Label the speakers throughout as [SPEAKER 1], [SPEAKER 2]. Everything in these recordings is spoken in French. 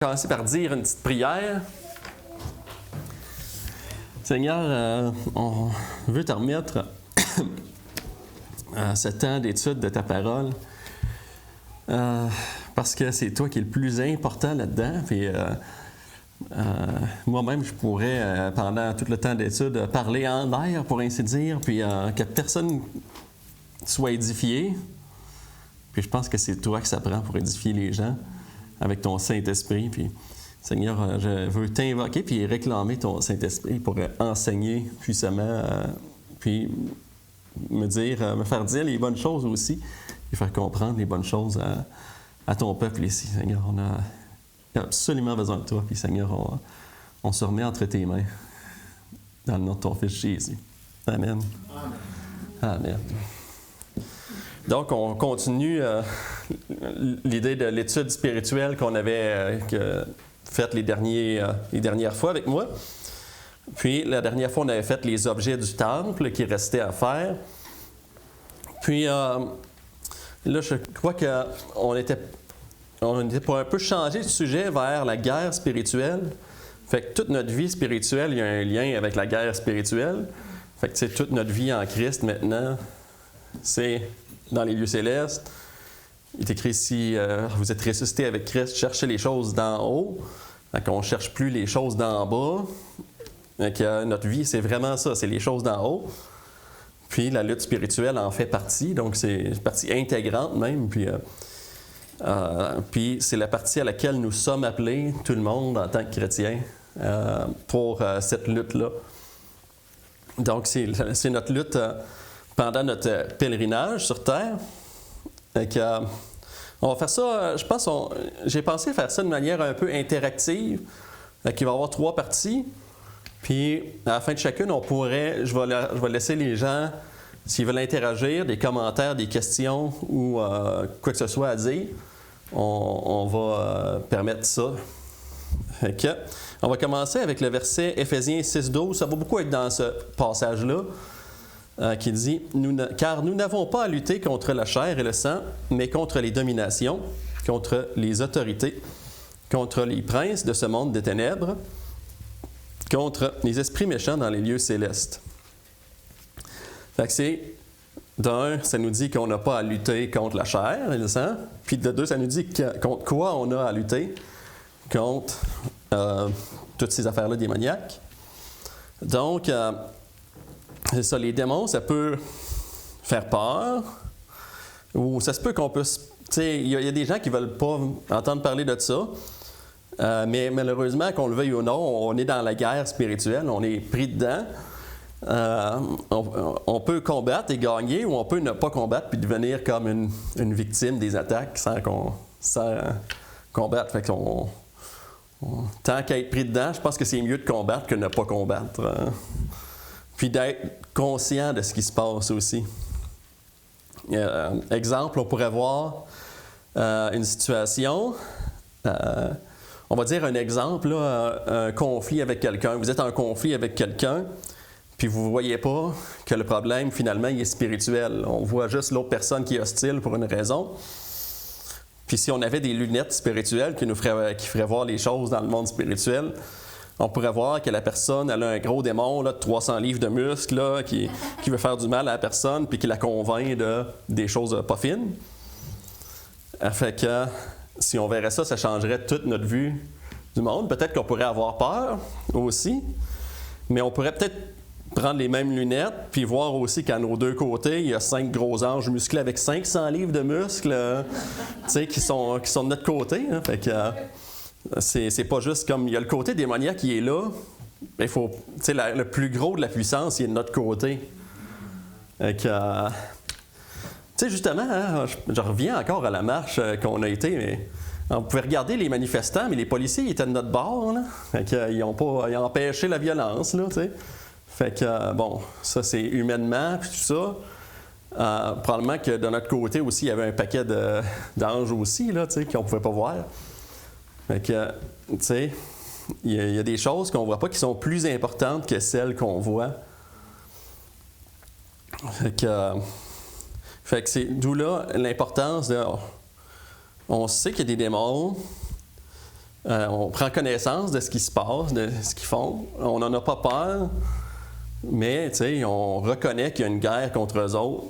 [SPEAKER 1] Commencer par dire une petite prière. Seigneur, on veut te remettre à ce temps d'étude de ta parole parce que c'est toi qui es le plus important là-dedans. Puis, moi-même, je pourrais, pendant tout le temps d'étude, parler en air, pour ainsi dire, puis que personne soit édifié. Puis je pense que c'est toi que ça prend pour édifier les gens avec ton Saint-Esprit. Puis, Seigneur, je veux t'invoquer puis réclamer ton Saint-Esprit pour enseigner puissamment, puis me faire dire les bonnes choses aussi et faire comprendre les bonnes choses à ton peuple ici. Seigneur, on a absolument besoin de toi. Puis, Seigneur, on se remet entre tes mains dans le nom de ton Fils Jésus. Amen. Amen. Donc, on continue l'idée de l'étude spirituelle qu'on avait faite les dernières fois avec moi. Puis, la dernière fois, on avait fait les objets du temple qui restaient à faire. Puis, là, je crois qu'on était pour un peu changer de sujet vers la guerre spirituelle. Fait que toute notre vie spirituelle, il y a un lien avec la guerre spirituelle. Fait que, toute notre vie en Christ maintenant, c'est dans les lieux célestes. Il est écrit ici, vous êtes ressuscités avec Christ, cherchez les choses d'en haut. Fait qu'on ne cherche plus les choses d'en bas. Fait que, notre vie, c'est vraiment ça, c'est les choses d'en haut. Puis la lutte spirituelle en fait partie, donc c'est une partie intégrante même. Puis c'est la partie à laquelle nous sommes appelés, tout le monde en tant que chrétiens, pour cette lutte-là. Donc c'est notre lutte pendant notre pèlerinage sur Terre. On va faire ça, je pense, j'ai pensé faire ça de manière un peu interactive. Il va y avoir 3 parties. Puis, à la fin de chacune, je vais laisser les gens, s'ils veulent interagir, des commentaires, des questions ou quoi que ce soit à dire, on va permettre ça. On va commencer avec le verset Éphésiens 6,12. Ça va beaucoup être dans ce passage-là. Qui dit « Car nous n'avons pas à lutter contre la chair et le sang, mais contre les dominations, contre les autorités, contre les princes de ce monde des ténèbres, contre les esprits méchants dans les lieux célestes. » Fait que c'est, d'un, ça nous dit qu'on n'a pas à lutter contre la chair et le sang, puis de deux, ça nous dit contre quoi on a à lutter, contre toutes ces affaires-là démoniaques. Donc, c'est ça, les démons, ça peut faire peur, ou ça se peut qu'on puisse... Tu sais, il y a des gens qui ne veulent pas entendre parler de ça, mais malheureusement, qu'on le veuille ou non, on est dans la guerre spirituelle, on est pris dedans. On peut combattre et gagner, ou on peut ne pas combattre puis devenir comme une victime des attaques sans combattre. Fait qu'on, tant qu'à être pris dedans, je pense que c'est mieux de combattre que de ne pas combattre. Puis d'être conscient de ce qui se passe aussi. Exemple, on pourrait voir une situation, on va dire un exemple, là, un conflit avec quelqu'un. Vous êtes en conflit avec quelqu'un, puis vous ne voyez pas que le problème, finalement, il est spirituel. On voit juste l'autre personne qui est hostile pour une raison. Puis si on avait des lunettes spirituelles qui feraient voir les choses dans le monde spirituel, on pourrait voir que la personne, elle a un gros démon là, de 300 livres de muscles là, qui veut faire du mal à la personne puis qui la convainc des choses pas fines. Fait que si on verrait ça, ça changerait toute notre vue du monde. Peut-être qu'on pourrait avoir peur aussi, mais on pourrait peut-être prendre les mêmes lunettes puis voir aussi qu'à nos deux côtés, il y a 5 gros anges musclés avec 500 livres de muscles qui sont de notre côté. Hein. Fait que... c'est pas juste comme il y a le côté démoniaque qui est là, mais il faut, le plus gros de la puissance, il est de notre côté. Justement, hein, je reviens encore à la marche qu'on a été, mais on pouvait regarder les manifestants, mais les policiers étaient de notre bord. Là. Ils ont empêché la violence. Là, fait que, bon, ça c'est humainement, puis tout ça. Probablement que de notre côté aussi, il y avait un paquet d'anges aussi, là, qu'on ne pouvait pas voir. Fait que, tu sais, il y a des choses qu'on ne voit pas qui sont plus importantes que celles qu'on voit. Fait que c'est d'où là l'importance de... On sait qu'il y a des démons, On prend connaissance de ce qui se passe, de ce qu'ils font. On n'en a pas peur, mais on reconnaît qu'il y a une guerre contre eux autres,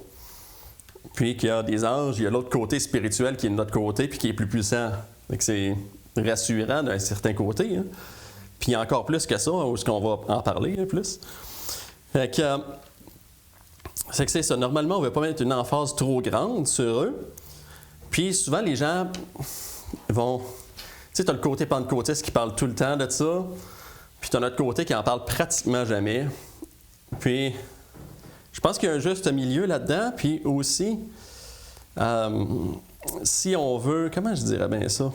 [SPEAKER 1] puis qu'il y a des anges, il y a l'autre côté spirituel qui est de notre côté, puis qui est plus puissant. Donc c'est rassurant d'un certain côté. Hein. Puis encore plus que ça, où est-ce qu'on va en parler plus. Fait que, c'est ça. Normalement, on ne veut pas mettre une emphase trop grande sur eux. Puis souvent, les gens vont... Tu sais, tu as le côté pentecôtiste qui parle tout le temps de ça, puis tu as notre côté qui en parle pratiquement jamais. Puis, je pense qu'il y a un juste milieu là-dedans, puis aussi, si on veut... Comment je dirais bien ça?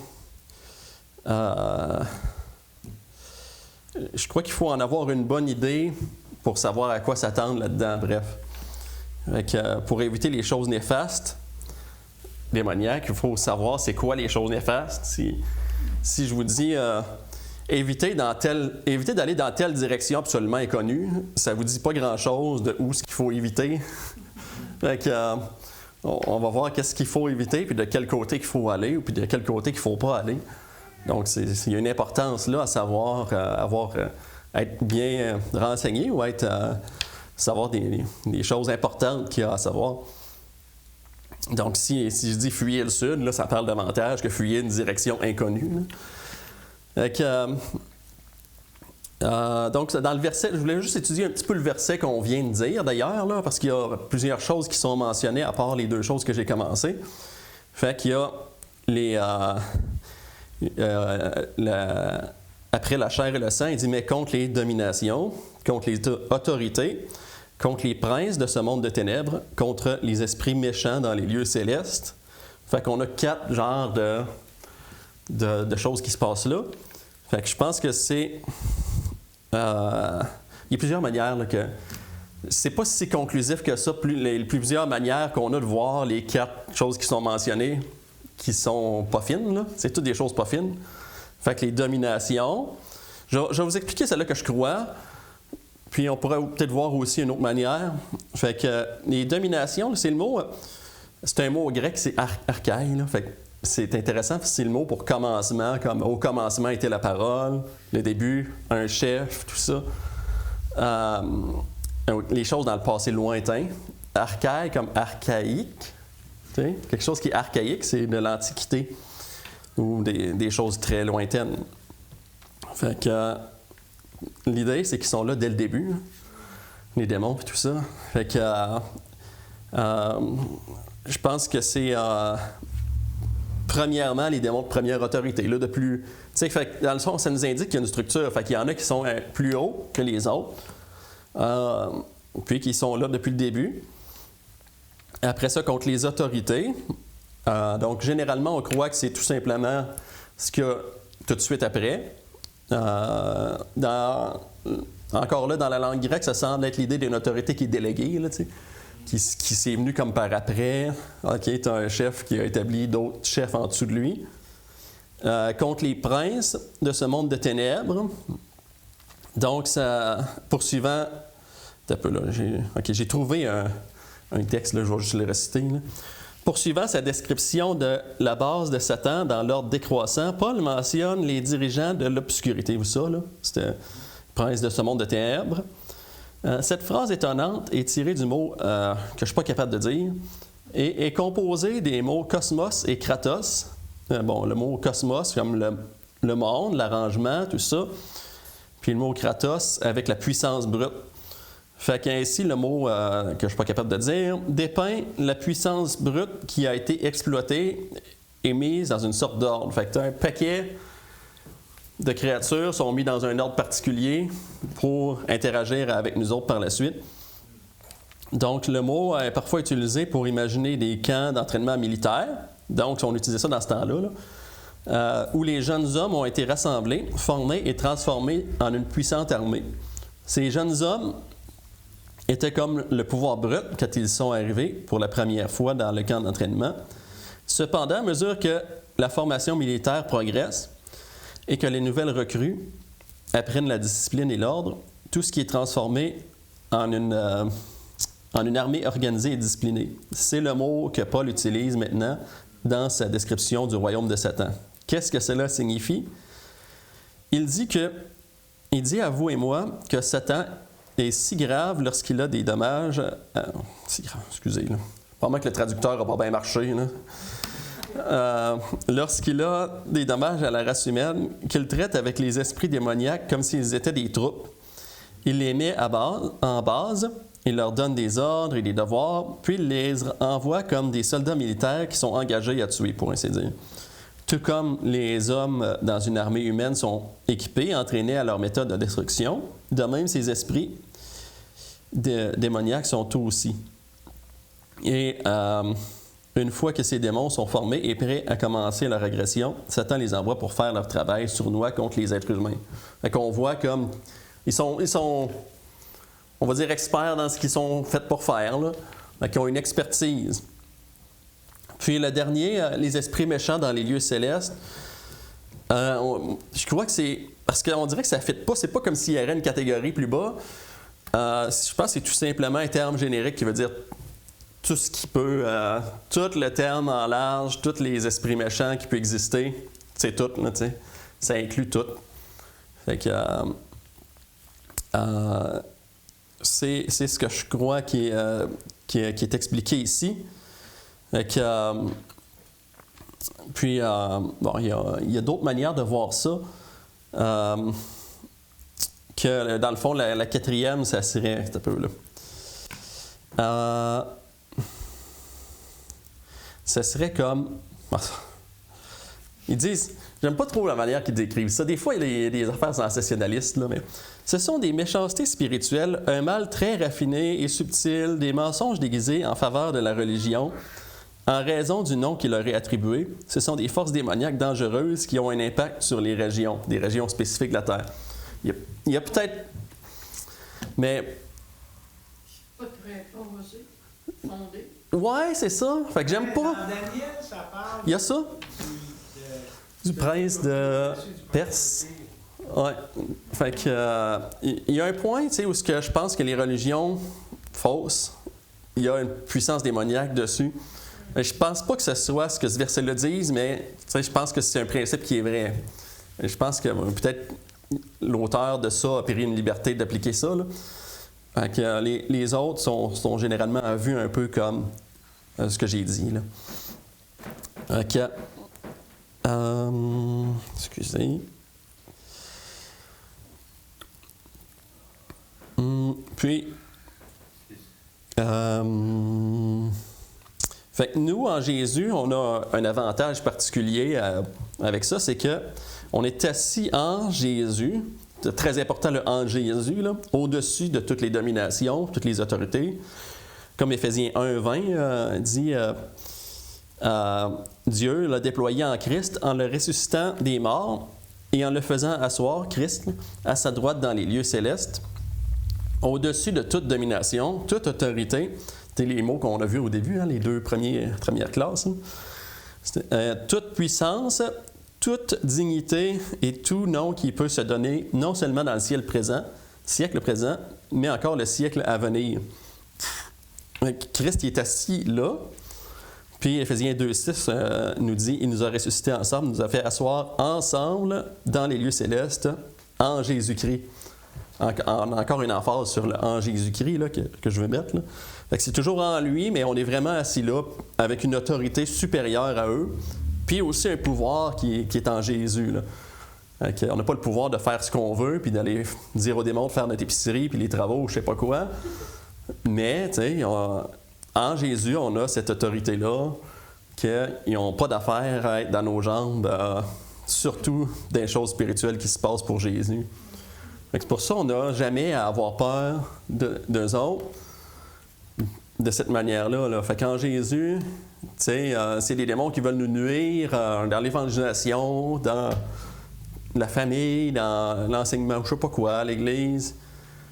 [SPEAKER 1] Je crois qu'il faut en avoir une bonne idée pour savoir à quoi s'attendre là-dedans, bref. Pour éviter les choses néfastes, démoniaques, il faut savoir c'est quoi les choses néfastes. Si je vous dis évitez d'aller dans telle direction absolument inconnue, ça ne vous dit pas grand-chose de où ce qu'il faut éviter. On va voir qu'est-ce qu'il faut éviter, puis de quel côté qu'il faut aller, ou puis de quel côté qu'il ne faut pas aller. Donc, il y a une importance là à savoir, être bien renseigné ou savoir des choses importantes qu'il y a à savoir. Donc, si je dis fuyer le sud, là, ça parle davantage que fuyer une direction inconnue. Donc, dans le verset, je voulais juste étudier un petit peu le verset qu'on vient de dire d'ailleurs, là, parce qu'il y a plusieurs choses qui sont mentionnées à part les deux choses que j'ai commencées. Fait qu'il y a les... après la chair et le sang, il dit « Mais contre les dominations, contre les autorités, contre les princes de ce monde de ténèbres, contre les esprits méchants dans les lieux célestes. » Fait qu'on a 4 genres de choses qui se passent là. Fait que je pense que c'est... il y a plusieurs manières là, que... C'est pas si conclusif que ça, plusieurs manières qu'on a de voir les 4 choses qui sont mentionnées, qui sont pas fines, là. C'est toutes des choses pas fines. Fait que les dominations... Je vais vous expliquer celle-là que je crois, puis on pourrait peut-être voir aussi une autre manière. Fait que les dominations, c'est le mot... C'est un mot grec, c'est archaï, là. Fait que c'est intéressant, c'est le mot pour commencement, comme au commencement était la parole, le début, un chef, tout ça. Les choses dans le passé lointain. Archaï comme archaïque. Quelque chose qui est archaïque, c'est de l'Antiquité ou des choses très lointaines. Fait que l'idée, c'est qu'ils sont là dès le début, hein, les démons et tout ça. Fait que je pense que c'est premièrement les démons de première autorité. Là, de plus, fait que dans le fond, ça nous indique qu'il y a une structure. Fait qu'il y en a qui sont plus hauts que les autres, puis qui sont là depuis le début. Après ça, contre les autorités. Donc, généralement, on croit que c'est tout simplement ce qu'il y a tout de suite après. Encore là, dans la langue grecque, ça semble être l'idée d'une autorité qui est déléguée, là, qui s'est venue comme par après. OK, tu as un chef qui a établi d'autres chefs en dessous de lui. Contre les princes de ce monde de ténèbres. Donc, ça, poursuivant... Un peu là, j'ai trouvé un texte, là, je vais juste le réciter. Là. Poursuivant sa description de la base de Satan dans l'ordre décroissant, Paul mentionne les dirigeants de l'obscurité. Vous ça, là? C'était prince de ce monde de ténèbres. Cette phrase étonnante est tirée du mot que je ne suis pas capable de dire et est composée des mots cosmos et kratos. Le mot cosmos, comme le monde, l'arrangement, tout ça. Puis le mot kratos avec la puissance brute. Fait qu'ainsi, le mot que je ne suis pas capable de dire dépeint la puissance brute qui a été exploitée et mise dans une sorte d'ordre. Fait que un paquet de créatures sont mis dans un ordre particulier pour interagir avec nous autres par la suite. Donc, le mot est parfois utilisé pour imaginer des camps d'entraînement militaire. Donc, on utilisait ça dans ce temps-là, où les jeunes hommes ont été rassemblés, formés et transformés en une puissante armée. Ces jeunes hommes étaient comme le pouvoir brut quand ils sont arrivés pour la première fois dans le camp d'entraînement. Cependant, à mesure que la formation militaire progresse et que les nouvelles recrues apprennent la discipline et l'ordre, tout ce qui est transformé en une armée organisée et disciplinée. C'est le mot que Paul utilise maintenant dans sa description du royaume de Satan. Qu'est-ce que cela signifie? il dit à vous et moi que Satan est si grave lorsqu'il a des dommages... si grave, excusez, là. Probablement que le traducteur n'a pas bien marché, là. Lorsqu'il a des dommages à la race humaine, qu'il traite avec les esprits démoniaques comme s'ils étaient des troupes. Il les met en base, il leur donne des ordres et des devoirs, puis il les envoie comme des soldats militaires qui sont engagés à tuer, pour ainsi dire. Tout comme les hommes dans une armée humaine sont équipés, entraînés à leur méthode de destruction, de même ces esprits démoniaques sont eux aussi. Et une fois que ces démons sont formés et prêts à commencer leur agression, Satan les envoie pour faire leur travail sournois contre les êtres humains. Fait qu'on voit comme ils sont, on va dire, experts dans ce qu'ils sont faits pour faire, là. Fait qu'ils ont une expertise. Puis le dernier, les esprits méchants dans les lieux célestes, je crois que c'est... Parce qu'on dirait que ça ne fit pas, c'est pas comme s'il y avait une catégorie plus bas. Je pense que c'est tout simplement un terme générique qui veut dire tout ce qui peut... tout le terme en large, tous les esprits méchants qui peuvent exister, c'est tout, là, tu sais. Ça inclut tout. Fait que... c'est ce que je crois qui est expliqué ici. Puis, bon, il y a d'autres manières de voir ça. Que dans le fond, la quatrième, ça serait un peu là. Ça serait comme. Ils disent. J'aime pas trop la manière qu'ils décrivent ça. Des fois, il y a des affaires sensationnalistes, là, mais ce sont des méchancetés spirituelles, un mal très raffiné et subtil, des mensonges déguisés en faveur de la religion, en raison du nom qui leur est attribué. Ce sont des forces démoniaques dangereuses qui ont un impact sur les régions, des régions spécifiques de la Terre. Il y a peut-être... Mais...
[SPEAKER 2] Pas très fondé.
[SPEAKER 1] Ouais, c'est ça. Fait que j'aime pas.
[SPEAKER 3] Dans Daniel, ça parle...
[SPEAKER 1] Il y a ça? Du prince de Perse. Ouais. Fait que il y a un point, tu sais, où je pense que les religions fausses, il y a une puissance démoniaque dessus. Je pense pas que ce soit ce que ce verset-là dise, mais je pense que c'est un principe qui est vrai. Je pense que peut-être l'auteur de ça a pris une liberté d'appliquer ça, là. Fait que les autres sont généralement vus un peu comme ce que j'ai dit, là. OK. Excusez. Puis, fait que nous, en Jésus, on a un avantage particulier avec ça, c'est que on est assis en Jésus. C'est très important le en Jésus, là, au-dessus de toutes les dominations, toutes les autorités. Comme Éphésiens 1:20 dit. Dieu l'a déployé en Christ en le ressuscitant des morts et en le faisant asseoir, Christ, à sa droite dans les lieux célestes, au-dessus de toute domination, toute autorité. C'est les mots qu'on a vus au début, hein, les deux premières classes. Hein. Toute puissance, toute dignité et tout nom qui peut se donner, non seulement dans le siècle présent, mais encore le siècle à venir. Christ il est assis là. Puis Éphésiens 2:6 nous dit, il nous a ressuscités ensemble, nous a fait asseoir ensemble dans les lieux célestes en Jésus-Christ. Encore une emphase sur le en Jésus-Christ là, que je veux mettre. Là. Fait que c'est toujours en lui, mais on est vraiment assis là avec une autorité supérieure à eux, puis aussi un pouvoir qui est en Jésus. Là. On n'a pas le pouvoir de faire ce qu'on veut, puis d'aller dire aux démons de faire notre épicerie, puis les travaux, je sais pas quoi. Mais, tu sais, en Jésus, on a cette autorité-là, qu'ils n'ont pas d'affaire à être dans nos jambes, surtout des choses spirituelles qui se passent pour Jésus. C'est pour ça qu'on n'a jamais à avoir peur d'eux autres de cette manière-là. Là. Fait qu'en Jésus, c'est des démons qui veulent nous nuire dans l'évangélisation, dans la famille, dans l'enseignement, je ne sais pas quoi, à l'Église.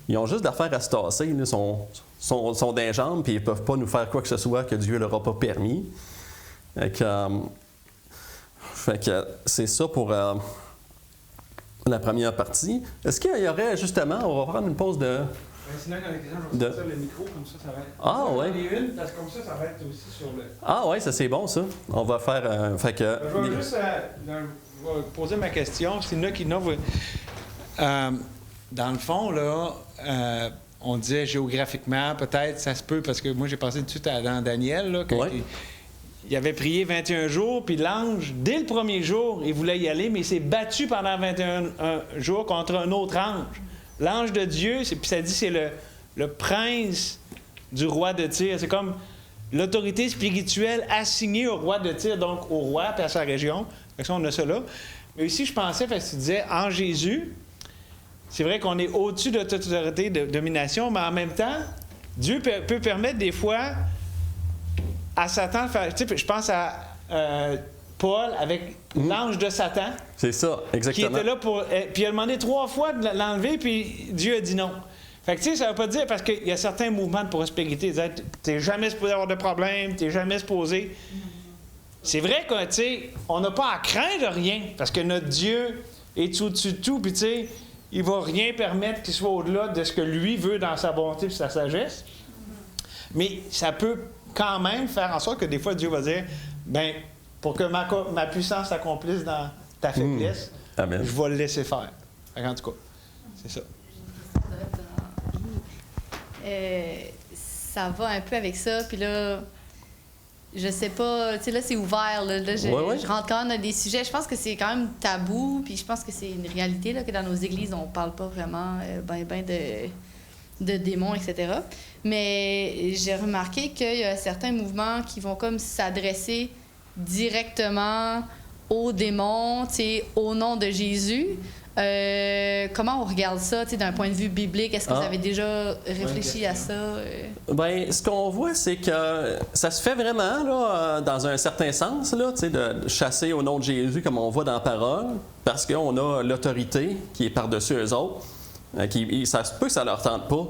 [SPEAKER 1] Ils ont juste d'affaires à se tasser. Ils sont d'un jambes, puis ils ne peuvent pas nous faire quoi que ce soit que Dieu ne leur a pas permis. Fait que c'est ça pour la première partie. Est-ce qu'il y aurait justement, on va prendre une pause de...
[SPEAKER 3] Sinon, avec les gens, je vais sortir le micro, comme ça va être...
[SPEAKER 1] Ah, ouais.
[SPEAKER 3] Une, parce que comme ça va être aussi sur le...
[SPEAKER 1] Ah, ouais, ça c'est bon, ça. On va faire... fait que...
[SPEAKER 3] Je vais juste... vais poser ma question. C'est là qui dans le fond, là, on disait géographiquement, peut-être, ça se peut, parce que moi, j'ai passé tout de suite dans Daniel, là, quand il avait prié 21 jours, puis l'ange, dès le premier jour, il voulait y aller, mais il s'est battu pendant 21 jours contre un autre ange. L'ange de Dieu, puis ça dit, c'est le prince du roi de Tyr. C'est comme l'autorité spirituelle assignée au roi de Tyr, donc au roi et à sa région. Fait que ça, on a ça là. Mais ici, je pensais, parce que tu disais, en Jésus, c'est vrai qu'on est au-dessus de toute autorité de domination, mais en même temps, Dieu peut permettre des fois à Satan de faire... Tu sais, je pense à Paul avec l'ange de Satan.
[SPEAKER 1] C'est ça, exactement.
[SPEAKER 3] Qui était là pour... puis il a demandé 3 fois de l'enlever, puis Dieu a dit non. Fait que, tu sais, ça veut pas dire... Parce qu'il y a certains mouvements de prospérité. T'es jamais supposé avoir de problème, t'es jamais supposé... C'est vrai que, tu sais, on n'a pas à craindre rien, parce que notre Dieu est au-dessus de tout, puis tu sais, il va rien permettre qu'il soit au-delà de ce que lui veut dans sa bonté et sa sagesse. Mais ça peut quand même faire en sorte que des fois, Dieu va dire, ben pour que ma puissance s'accomplisse dans ta faiblesse,
[SPEAKER 1] Amen.
[SPEAKER 3] Je vais le laisser faire. En tout cas, c'est ça.
[SPEAKER 4] Ça va un peu avec ça, puis là... Je sais pas, tu sais, là, c'est ouvert, là, je rentre quand même dans des sujets. Je pense que c'est quand même tabou, puis je pense que c'est une réalité, là, que dans nos églises, on parle pas vraiment de démons, etc. Mais j'ai remarqué qu'il y a certains mouvements qui vont comme s'adresser directement aux démons, tu sais, au nom de Jésus. Comment on regarde ça, tu sais, d'un point de vue biblique? Est-ce que vous avez déjà réfléchi à ça?
[SPEAKER 1] Bien, ce qu'on voit, c'est que ça se fait vraiment, là, dans un certain sens, là, tu sais, de chasser au nom de Jésus, comme on voit dans la parole, parce qu'on a l'autorité qui est par-dessus eux autres. Ça se peut que ça leur tente pas.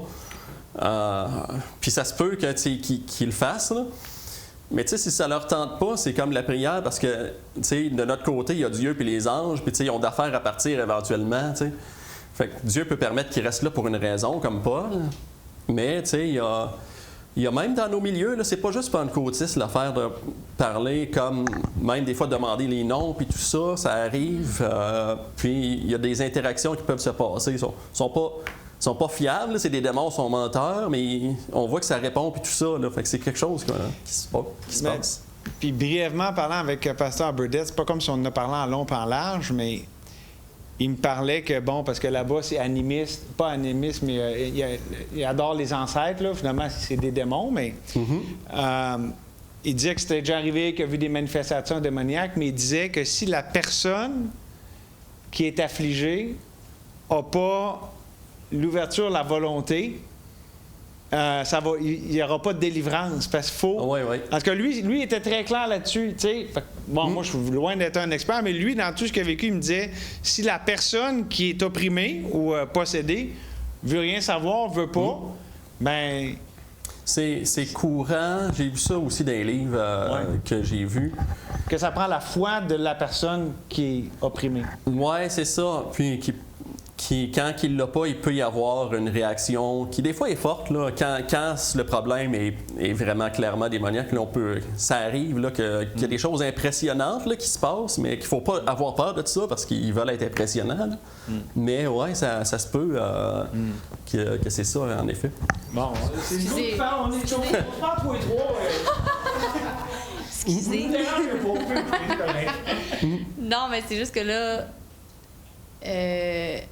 [SPEAKER 1] Puis ça se peut que, qu'ils le fassent, là. Mais tu sais, si ça leur tente pas, c'est comme la prière, parce que, tu sais, de notre côté, il y a Dieu puis les anges, puis tu sais, ils ont d'affaires à partir éventuellement, tu sais. Fait que Dieu peut permettre qu'ils restent là pour une raison, comme Paul. Mais, tu sais, il y a même dans nos milieux, là, c'est pas juste pentecôtiste l'affaire de parler comme, même des fois demander les noms, puis tout ça, ça arrive. Puis il y a des interactions qui peuvent se passer. Ils sont pas fiables, là, c'est des démons, sont menteurs, mais on voit que ça répond puis tout ça. Là, fait que c'est quelque chose qui se passe.
[SPEAKER 3] Puis brièvement parlant avec Pasteur Burdett, c'est pas comme si on en a parlé en long et en large, mais il me parlait que, bon, parce que là-bas, c'est animiste, pas animiste, mais il adore les ancêtres, là, finalement, c'est des démons, mais il disait que c'était déjà arrivé, qu'il a vu des manifestations démoniaques, mais il disait que si la personne qui est affligée n'a pas l'ouverture, la volonté, il n'y aura pas de délivrance, parce qu'il faut... Parce que lui était très clair là-dessus, tu sais. Bon, moi, je suis loin d'être un expert, mais lui, dans tout ce qu'il a vécu, il me disait, si la personne qui est opprimée ou possédée veut rien savoir, veut pas, ben...
[SPEAKER 1] C'est courant. J'ai vu ça aussi dans les livres que j'ai vus.
[SPEAKER 3] Que ça prend la foi de la personne qui est opprimée.
[SPEAKER 1] Oui, c'est ça. Puis quand il l'a pas, il peut y avoir une réaction qui, des fois, est forte. Là. Quand le problème est vraiment clairement démoniaque, là, ça arrive là, qu'il y a des choses impressionnantes là, qui se passent, mais qu'il ne faut pas avoir peur de ça parce qu'ils veulent être impressionnants. Mais oui, ça se peut que c'est ça, en effet.
[SPEAKER 3] Bon, c'est nous qui parlons, on est chaud. On se parle tous les trois.
[SPEAKER 4] Excusez. Non, mais c'est juste que là...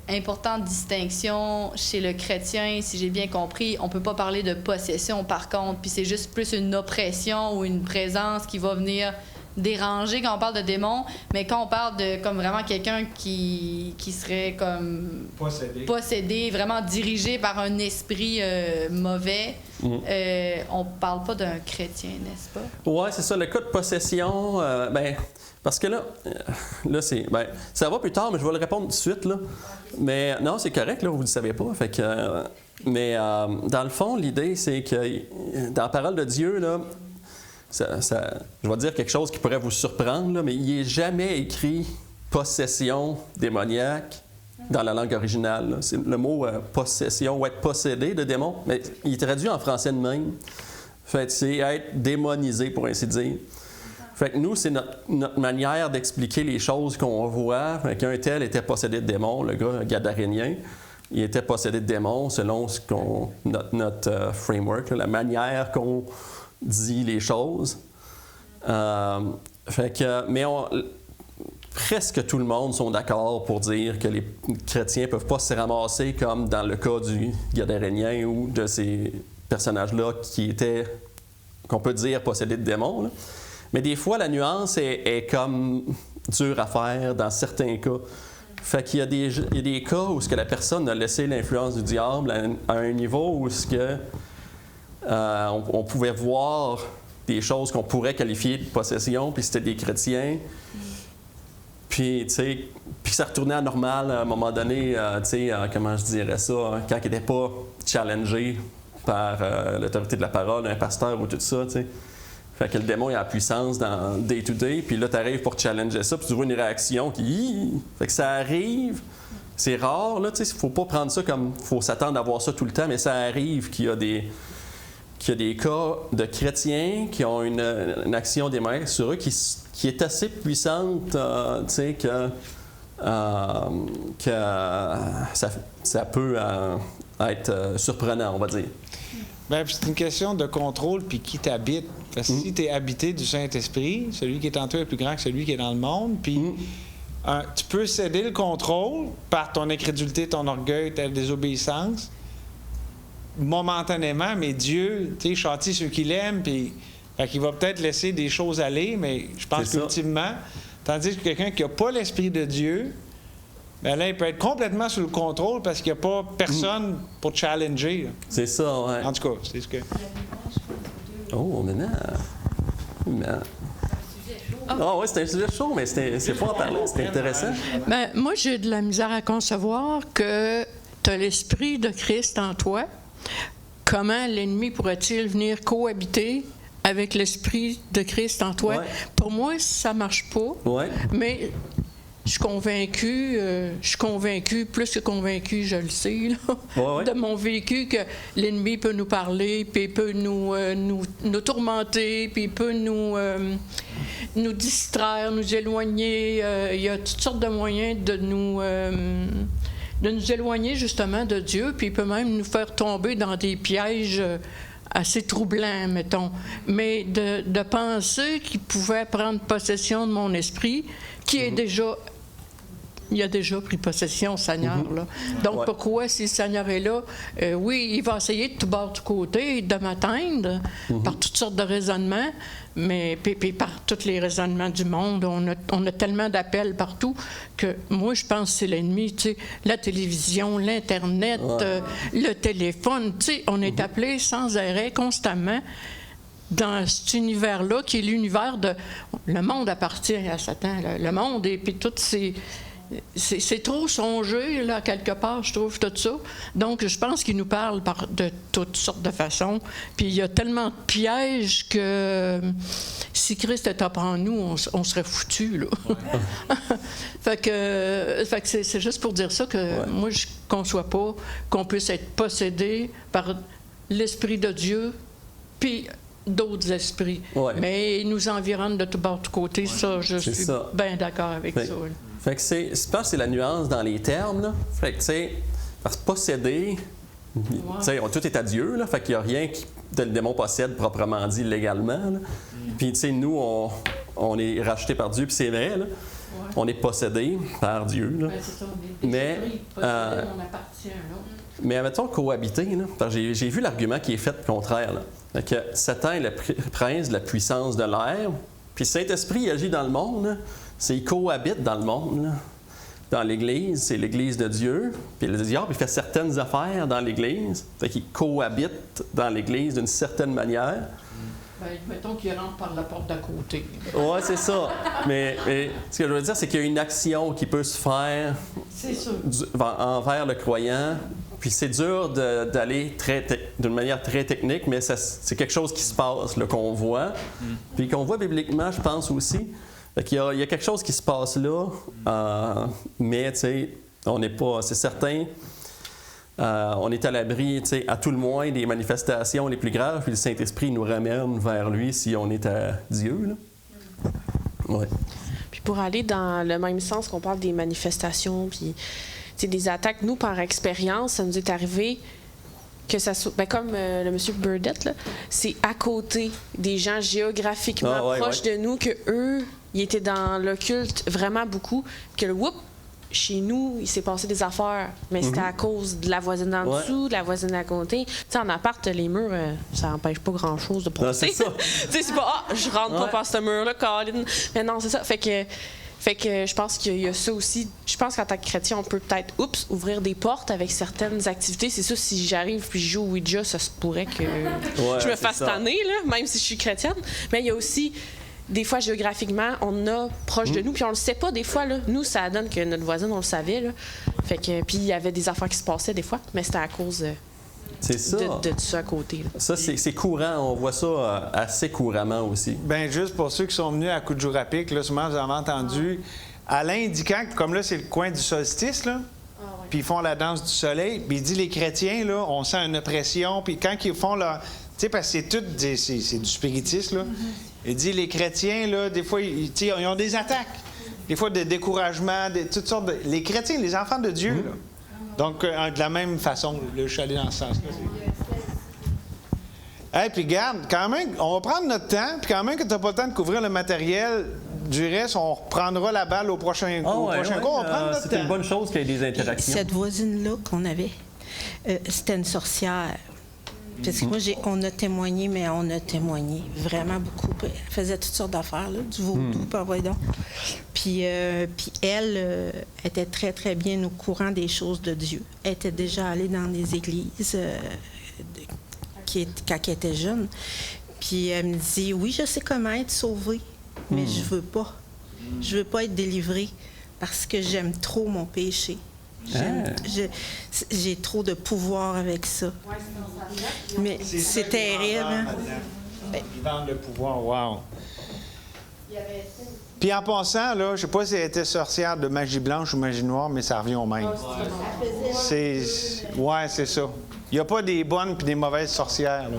[SPEAKER 4] importante distinction chez le chrétien, si j'ai bien compris, on peut pas parler de possession par contre, puis c'est juste plus une oppression ou une présence qui va venir déranger quand on parle de démon, mais quand on parle de comme vraiment quelqu'un qui serait comme possédé, vraiment dirigé par un esprit mauvais, on parle pas d'un chrétien, n'est-ce pas? Oui,
[SPEAKER 1] c'est ça, le cas de possession, parce que là c'est. Ça va plus tard, mais je vais le répondre tout de suite. Là. Mais non, c'est correct, là, vous ne le savez pas. Fait que, mais dans le fond, l'idée, c'est que dans la parole de Dieu, là, je vais dire quelque chose qui pourrait vous surprendre, là, mais il n'est jamais écrit possession démoniaque dans la langue originale. Là. C'est le mot possession ou être possédé de démon, mais il est traduit en français de même. Fait c'est être démonisé, pour ainsi dire. Fait que nous, c'est notre manière d'expliquer les choses qu'on voit. Fait qu'un tel était possédé de démons, le gars gadarénien, il était possédé de démons selon notre framework, là, la manière qu'on dit les choses. Presque tout le monde sont d'accord pour dire que les chrétiens ne peuvent pas se ramasser comme dans le cas du gadarénien ou de ces personnages-là qu'on peut dire possédés de démons, là. Mais des fois, la nuance est comme dure à faire dans certains cas. Fait qu'il y a des cas où la personne a laissé l'influence du diable à un niveau où on pouvait voir des choses qu'on pourrait qualifier de possession, puis c'était des chrétiens. Puis, tu sais, puis ça retournait à normal à un moment donné, tu sais, comment je dirais ça, hein, quand il n'était pas challengé par l'autorité de la parole, un pasteur ou tout ça, tu sais. Fait que le démon il a la puissance dans day-to-day, puis là, tu arrives pour challenger ça, puis tu vois une réaction qui... Fait que ça arrive, c'est rare, là, tu sais, il ne faut pas prendre ça comme... Il faut s'attendre à voir ça tout le temps, mais ça arrive qu'il y a des cas de chrétiens qui ont une action démoniaque sur eux qui est assez puissante, tu sais, que ça peut être surprenant, on va dire.
[SPEAKER 3] Bien, c'est une question de contrôle puis qui t'habite. Parce que si tu es habité du Saint-Esprit, celui qui est en toi est plus grand que celui qui est dans le monde, puis tu peux céder le contrôle par ton incrédulité, ton orgueil, ta désobéissance, momentanément, mais Dieu, tu sais, châtie ceux qu'il aime, puis fait qu'il va peut-être laisser des choses aller, mais je pense qu'ultimement, tandis que quelqu'un qui n'a pas l'Esprit de Dieu, bien là, il peut être complètement sous le contrôle parce qu'il n'y a pas personne pour challenger. Là.
[SPEAKER 1] C'est ça, ouais.
[SPEAKER 3] En tout cas, c'est ce que...
[SPEAKER 1] Oh, maintenant... Ah oui, c'est un sujet chaud, mais c'est pas en parler, c'est intéressant.
[SPEAKER 5] Bien, moi, j'ai de la misère à concevoir que tu as l'Esprit de Christ en toi. Comment l'ennemi pourrait-il venir cohabiter avec l'Esprit de Christ en toi? Ouais. Pour moi, ça ne marche pas. Ouais. Mais je suis convaincue, plus que convaincue, je le sais, là, de mon vécu, que l'ennemi peut nous parler, puis il peut nous tourmenter, puis il peut nous distraire, nous éloigner. Il y a toutes sortes de moyens de nous éloigner justement de Dieu, puis il peut même nous faire tomber dans des pièges assez troublants, mettons. Mais de penser qu'il pouvait prendre possession de mon esprit, qui est déjà... Il a déjà pris possession, Seigneur. Là. Donc, pourquoi, si le Seigneur est là, oui, il va essayer de tout bord, de côté, de m'atteindre par toutes sortes de raisonnements, mais puis par tous les raisonnements du monde. On a tellement d'appels partout que moi, je pense que c'est l'ennemi. Tu sais, la télévision, l'Internet, le téléphone, tu sais, on est appelé sans arrêt, constamment, dans cet univers-là, qui est l'univers de... Le monde appartient à Satan. Le monde, et puis toutes ces... C'est trop songé, là, quelque part, je trouve, tout ça. Donc, je pense qu'il nous parle de toutes sortes de façons. Puis, il y a tellement de pièges que si Christ était en nous, on serait foutus, là. Fait que c'est juste pour dire ça que moi, je ne conçois pas qu'on puisse être possédé par l'Esprit de Dieu, puis d'autres esprits. Mais ils nous environnent de tout bord, de tout côté. Ça, je suis bien d'accord avec ça. Là.
[SPEAKER 1] Fait que je pense que c'est la nuance dans les termes, là. Fait que, tu sais, parce que posséder, tu sais, tout est à Dieu, là. Fait qu'il n'y a rien que le démon possède proprement dit légalement, là. Puis, tu sais, nous, on est rachetés par Dieu, puis c'est vrai, là. On est possédé par Dieu, là.
[SPEAKER 2] C'est ça, mais on appartient à l'autre.
[SPEAKER 1] Mais mettons cohabiter, là. Parce que j'ai vu l'argument qui est fait contraire, là. Fait que Satan est le prince de la puissance de l'air, puis Saint-Esprit agit dans le monde, là. Il cohabite dans le monde, là. Dans l'Église, c'est l'Église de Dieu. Puis le diable, il fait certaines affaires dans l'Église. Fait qu'il cohabite dans l'Église d'une certaine manière.
[SPEAKER 2] Bien, mettons qu'il rentre par la porte d'à côté.
[SPEAKER 1] Oui, c'est ça. Mais ce que je veux dire, c'est qu'il y a une action qui peut se faire envers le croyant. Puis c'est dur d'aller d'une manière très technique, mais c'est quelque chose qui se passe, là, qu'on voit. Puis qu'on voit bibliquement, je pense aussi. Fait qu'il y a quelque chose qui se passe là, mais tu sais, on n'est pas, c'est certain, on est à l'abri, tu sais, à tout le moins des manifestations les plus graves, puis le Saint-Esprit nous ramène vers lui si on est à Dieu, là. Ouais.
[SPEAKER 6] Puis pour aller dans le même sens qu'on parle des manifestations, puis des attaques, nous, par expérience, ça nous est arrivé que ça soit, comme le monsieur Burdett, là, c'est à côté des gens géographiquement proches de nous, que eux, ils étaient dans l'occulte vraiment beaucoup, que chez nous, il s'est passé des affaires, mais c'était à cause de la voisine en dessous, de la voisine à côté. Tu sais, en appart, les murs, ça n'empêche pas grand-chose de passer.
[SPEAKER 1] C'est ça.
[SPEAKER 6] Tu sais, c'est pas, je rentre pas par ce mur-là, Colin. Mais non, c'est ça. Fait que je pense qu'il y a ça aussi. Je pense qu'en tant que chrétien, on peut peut-être, ouvrir des portes avec certaines activités. C'est ça, si j'arrive puis je joue au Ouija, ça se pourrait que je me fasse tanner, là, même si je suis chrétienne. Mais il y a aussi... Des fois, géographiquement, on a proche de nous, puis on le sait pas des fois. Là. Nous, ça donne que notre voisine, on le savait. Là. Fait que, puis il y avait des affaires qui se passaient des fois, mais c'était à cause de ça à côté. Là.
[SPEAKER 1] Ça, c'est courant. On voit ça assez couramment aussi.
[SPEAKER 3] Bien, juste pour ceux qui sont venus à Kujurapik, là, souvent, vous en avez entendu, Alain indiquant que, comme là, c'est le coin du solstice, là, puis ils font la danse du soleil, puis il dit, les chrétiens, là, on sent une oppression, puis quand ils font leur... Tu sais, parce que c'est tout, c'est du spiritisme, là. Il dit, les chrétiens, là, des fois, ils ont des attaques. Des fois, de découragement, toutes sortes de... Les chrétiens, les enfants de Dieu, là. Donc, de la même façon, là, je suis allé dans ce sens-là. Puis garde, quand même, on va prendre notre temps, puis quand même que tu n'as pas le temps de couvrir le matériel, du reste, on reprendra la balle au prochain cours. On va prendre notre temps.
[SPEAKER 1] C'est une bonne chose qu'il y ait des interactions.
[SPEAKER 2] Cette voisine-là qu'on avait, c'était une sorcière. Parce que moi, on a témoigné, mais on a témoigné vraiment beaucoup. Elle faisait toutes sortes d'affaires, là, du vaudou, donc. Puis elle était très, très bien au courant des choses de Dieu. Elle était déjà allée dans des églises quand elle était jeune. Puis elle me dit, oui, je sais comment être sauvée, mais je veux pas. Je veux pas être délivrée parce que j'aime trop mon péché. J'ai trop de pouvoir avec ça. Mais c'est terrible.
[SPEAKER 3] Ils vendent le pouvoir, wow. Puis en passant, là, je sais pas si elle était sorcière de magie blanche ou magie noire, mais ça revient au même. C'est ça. Il n'y a pas des bonnes puis des mauvaises sorcières, là.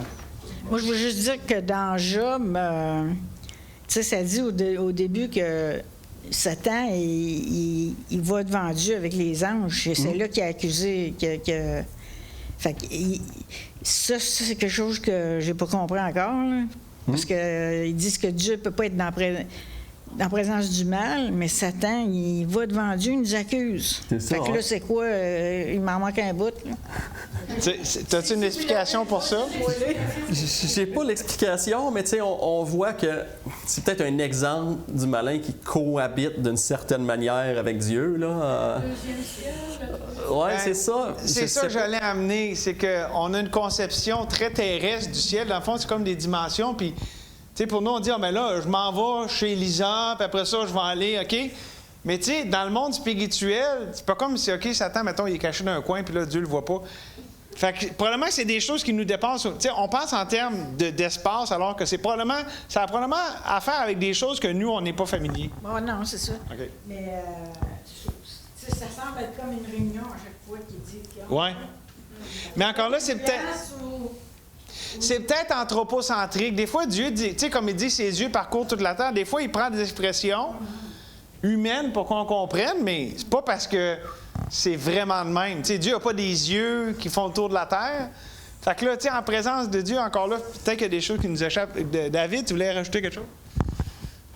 [SPEAKER 7] Moi, je veux juste dire que dans Job, tu sais, ça dit au début que Satan, il va devant Dieu avec les anges. C'est là qu'il a accusé que fait que, ça, c'est quelque chose que j'ai pas compris encore. Là, parce qu'ils disent que Dieu peut pas être dans la présence du mal, mais Satan, il va devant Dieu, il nous accuse. Fait que là, c'est quoi? Il m'en manque un bout.
[SPEAKER 3] T'as-tu une explication pour ça?
[SPEAKER 1] J'ai pas l'explication, mais tu sais, on voit que c'est peut-être un exemple du malin qui cohabite d'une certaine manière avec Dieu, là. Ouais, c'est ça.
[SPEAKER 3] C'est ça que j'allais amener, c'est qu'on a une conception très terrestre du ciel. Dans le fond, c'est comme des dimensions, puis... Tu sais, pour nous, on dit, mais là, je m'en vais chez Lisa, puis après ça, je vais aller, OK? Mais tu sais, dans le monde spirituel, c'est pas comme si, OK, Satan, mettons, il est caché dans un coin, puis là, Dieu le voit pas. Fait que, probablement, c'est des choses qui nous dépassent. Tu sais, on pense en termes d'espace, alors que ça a probablement affaire avec des choses que nous, on n'est pas familiers.
[SPEAKER 7] Oh non, c'est ça.
[SPEAKER 3] OK.
[SPEAKER 7] Mais ça semble être comme une réunion à chaque fois qui dit que...
[SPEAKER 3] Ouais. Mais encore là, c'est peut-être... C'est peut-être anthropocentrique. Des fois, Dieu dit, tu sais, comme il dit, ses yeux parcourent toute la terre. Des fois, il prend des expressions humaines pour qu'on comprenne, mais c'est pas parce que c'est vraiment de même. Tu sais, Dieu n'a pas des yeux qui font le tour de la terre. Fait que là, tu sais, en présence de Dieu, encore là, peut-être qu'il y a des choses qui nous échappent. David, tu voulais rajouter quelque chose?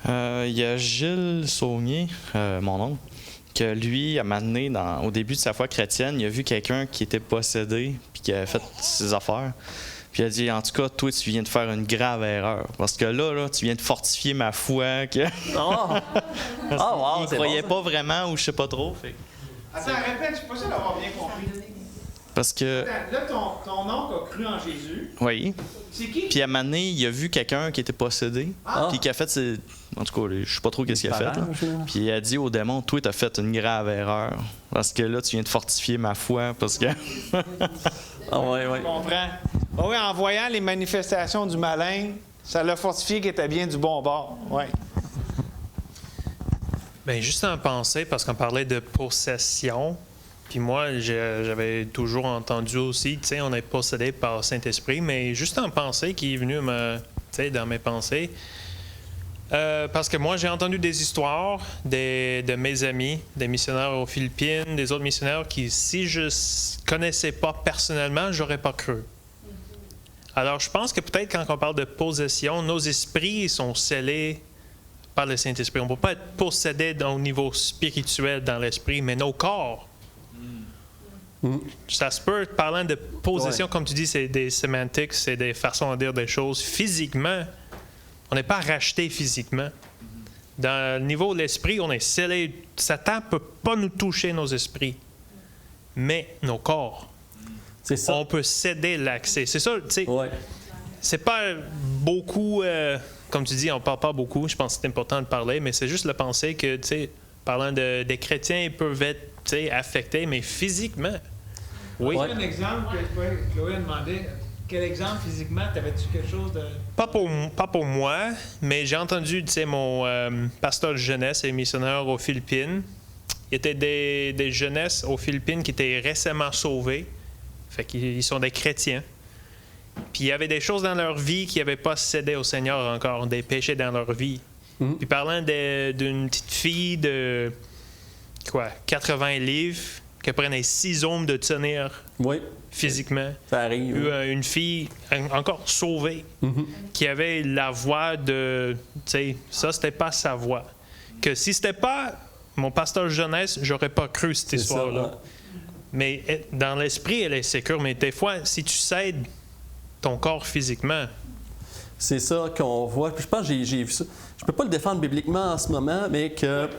[SPEAKER 8] Il y a Gilles Saunier, mon oncle, que lui, à un moment donné, au début de sa foi chrétienne, il a vu quelqu'un qui était possédé puis qui avait fait ses affaires. Puis il a dit, en tout cas, toi, tu viens de faire une grave erreur. Parce que là tu viens de fortifier ma foi. Que...
[SPEAKER 1] Wow,
[SPEAKER 8] il croyait pas vraiment ou je sais pas trop. Fait.
[SPEAKER 3] Attends, répète, je suis pas sûr d'avoir bien compris.
[SPEAKER 8] Parce que...
[SPEAKER 3] Attends, là, ton oncle a cru en Jésus.
[SPEAKER 8] Oui.
[SPEAKER 3] C'est qui?
[SPEAKER 8] Puis à un moment donné, il a vu quelqu'un qui était possédé. Puis qui a fait ses... En tout cas, je sais pas trop qu'est-ce qu'il a fait. Là. Puis il a dit au démon, toi, t'as fait une grave erreur. Parce que là, tu viens de fortifier ma foi. Parce que...
[SPEAKER 1] ouais.
[SPEAKER 3] Je comprends. Oui, en voyant les manifestations du malin, ça l'a fortifié qu'il était bien du bon bord. Oui.
[SPEAKER 9] Bien, juste en penser, parce qu'on parlait de possession, puis moi, j'avais toujours entendu aussi, tu sais, on est possédé par le Saint-Esprit, mais juste en penser, qui est venu dans mes pensées, Parce que moi, j'ai entendu des histoires de mes amis, des missionnaires aux Philippines, des autres missionnaires qui, si je connaissais pas personnellement, j'aurais pas cru. Alors, je pense que peut-être quand on parle de possession, nos esprits sont scellés par le Saint-Esprit. On ne peut pas être possédé au niveau spirituel dans l'esprit, mais nos corps. Ça se peut, parlant de possession, comme tu dis, c'est des sémantiques, c'est des façons de dire des choses. Physiquement, on n'est pas racheté physiquement. Dans le niveau de l'esprit, on est scellé. Satan ne peut pas nous toucher nos esprits, mais nos corps.
[SPEAKER 1] C'est ça.
[SPEAKER 9] On peut céder l'accès. C'est ça, tu sais.
[SPEAKER 1] Ouais.
[SPEAKER 9] C'est pas beaucoup, comme tu dis, on parle pas beaucoup. Je pense que c'est important de parler, mais c'est juste le penser que, tu sais, parlant des chrétiens, ils peuvent être, tu sais, affectés, mais physiquement. Oui.
[SPEAKER 3] Un exemple que Chloé a demandé. Quel exemple physiquement? T'avais-tu quelque chose de...
[SPEAKER 9] Pas pour moi, mais j'ai entendu, tu sais, mon pasteur de jeunesse et missionnaire aux Philippines. Il y était des jeunesses aux Philippines qui étaient récemment sauvées. Fait qu'ils sont des chrétiens. Puis il y avait des choses dans leur vie qui n'avaient pas cédé au Seigneur encore, des péchés dans leur vie. Puis parlant d'une petite fille de 80 livres qui prenait 6 hommes de tenir physiquement.
[SPEAKER 1] Ça arrive.
[SPEAKER 9] Une fille encore sauvée qui avait la voix de... Tu sais, ça, c'était pas sa voix. Que si c'était pas mon pasteur de jeunesse, j'aurais pas cru cette histoire-là.
[SPEAKER 1] Ça, ouais.
[SPEAKER 9] Mais dans l'esprit, elle est sécure. Mais des fois, si tu cèdes ton corps physiquement...
[SPEAKER 1] C'est ça qu'on voit. Puis je pense que j'ai vu ça. Je peux pas le défendre bibliquement en ce moment, mais que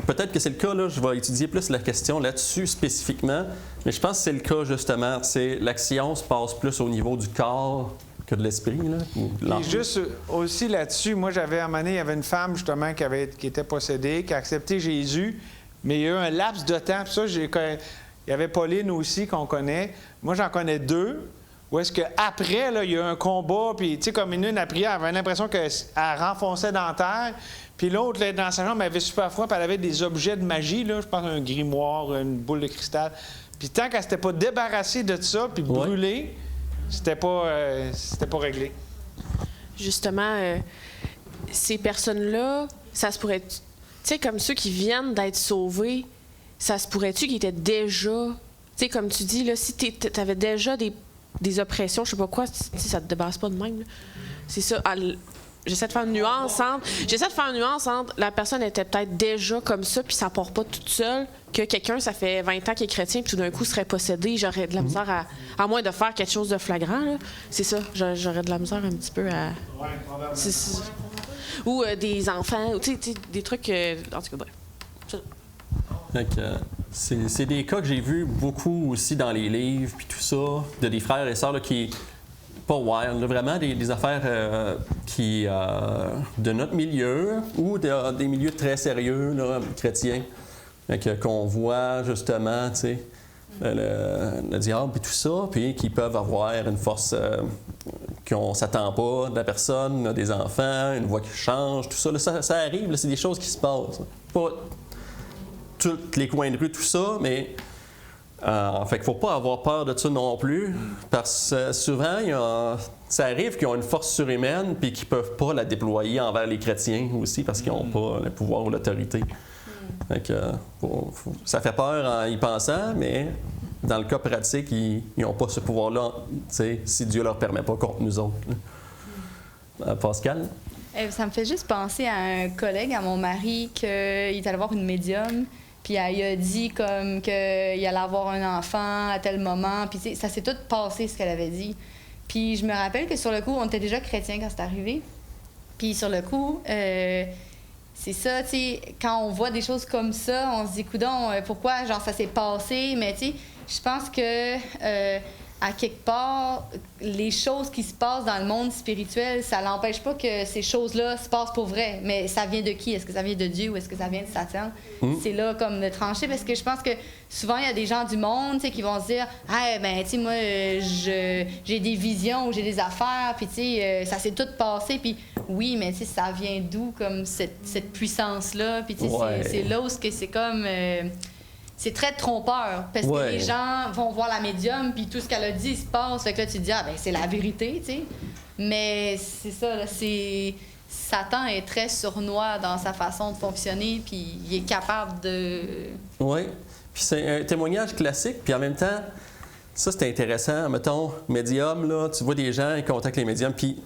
[SPEAKER 1] peut-être que c'est le cas. Là, je vais étudier plus la question là-dessus spécifiquement. Mais je pense que c'est le cas, justement. C'est l'action se passe plus au niveau du corps que de l'esprit.
[SPEAKER 3] Puis juste aussi là-dessus, moi, j'avais à un moment donné, il y avait une femme, justement, qui était possédée, qui a accepté Jésus. Mais il y a eu un laps de temps. Puis ça, il y avait Pauline aussi, qu'on connaît. Moi, j'en connais 2. Où est-ce qu'après, il y a eu un combat, puis, tu sais, comme une a prié, elle avait l'impression qu'elle renfonçait dans la terre. Puis l'autre, là, dans sa jambe, elle avait super froid, puis elle avait des objets de magie, là, je pense un grimoire, une boule de cristal. Puis tant qu'elle s'était pas débarrassée de ça, puis brûlée, c'était pas réglé.
[SPEAKER 6] Justement, ces personnes-là, ça se pourrait... Tu sais, comme ceux qui viennent d'être sauvés, ça se pourrait-tu qu'ils étaient déjà... Tu sais, comme tu dis, là, si tu avais déjà des oppressions, je sais pas quoi, ça te débarrasse pas de même. Là. C'est ça. J'essaie de faire une nuance entre la personne était peut-être déjà comme ça, puis ça part pas toute seule, que quelqu'un, ça fait 20 ans qu'il est chrétien, puis tout d'un coup serait possédé, j'aurais de la misère à moins de faire quelque chose de flagrant. Là. C'est ça, j'aurais de la misère un petit peu à... Ou des enfants, ou des trucs... en tout cas, bref.
[SPEAKER 1] C'est des cas que j'ai vus beaucoup aussi dans les livres, puis tout ça, de des frères et sœurs là, qui... Pas wild, là, vraiment des affaires qui... de notre milieu, ou des milieux très sérieux, là, chrétiens, qu'on voit justement, tu sais, le diable, puis tout ça, puis qui peuvent avoir une force qu'on ne s'attend pas de la personne, des enfants, une voix qui change, tout ça. Là, ça arrive, là, c'est des choses qui se passent. Pas tous les coins de rue, tout ça, mais fait qu'il faut pas avoir peur de ça non plus, parce que souvent, ça arrive qu'ils ont une force surhumaine puis qu'ils peuvent pas la déployer envers les chrétiens aussi, parce qu'ils n'ont pas le pouvoir ou l'autorité. Fait que, ça fait peur en y pensant, mais dans le cas pratique, ils n'ont pas ce pouvoir-là, si Dieu leur permet pas contre nous autres. Pascal?
[SPEAKER 4] Ça me fait juste penser à un collègue, à mon mari, qu'il est allé voir une médium. Puis elle a dit comme qu'il allait avoir un enfant à tel moment. Puis ça s'est tout passé, ce qu'elle avait dit. Puis je me rappelle que sur le coup, on était déjà chrétiens quand c'est arrivé. Puis sur le coup, c'est ça, tu sais, quand on voit des choses comme ça, on se dit, coudonc, pourquoi, genre, ça s'est passé? Mais tu sais, je pense que à quelque part, les choses qui se passent dans le monde spirituel, ça n'empêche pas que ces choses-là se passent pour vrai. Mais ça vient de qui? Est-ce que ça vient de Dieu ou est-ce que ça vient de Satan? C'est là comme de trancher, parce que je pense que souvent, il y a des gens du monde qui vont se dire « Hey, ben, tu sais, moi, j'ai des visions ou j'ai des affaires, puis tu sais, ça s'est tout passé. » Puis oui, mais tu sais, ça vient d'où, comme cette puissance-là? Puis tu sais, c'est là où c'est comme... c'est très trompeur, parce que les gens vont voir la médium, puis tout ce qu'elle a dit se passe. Fait que là, tu te dis, ah, ben c'est la vérité, tu sais. Mais c'est ça, là, c'est Satan est très sournois dans sa façon de fonctionner, puis il est capable de...
[SPEAKER 1] Oui. Puis c'est un témoignage classique, puis en même temps, ça c'est intéressant. Mettons, médium, là, tu vois des gens, ils contactent les médiums, puis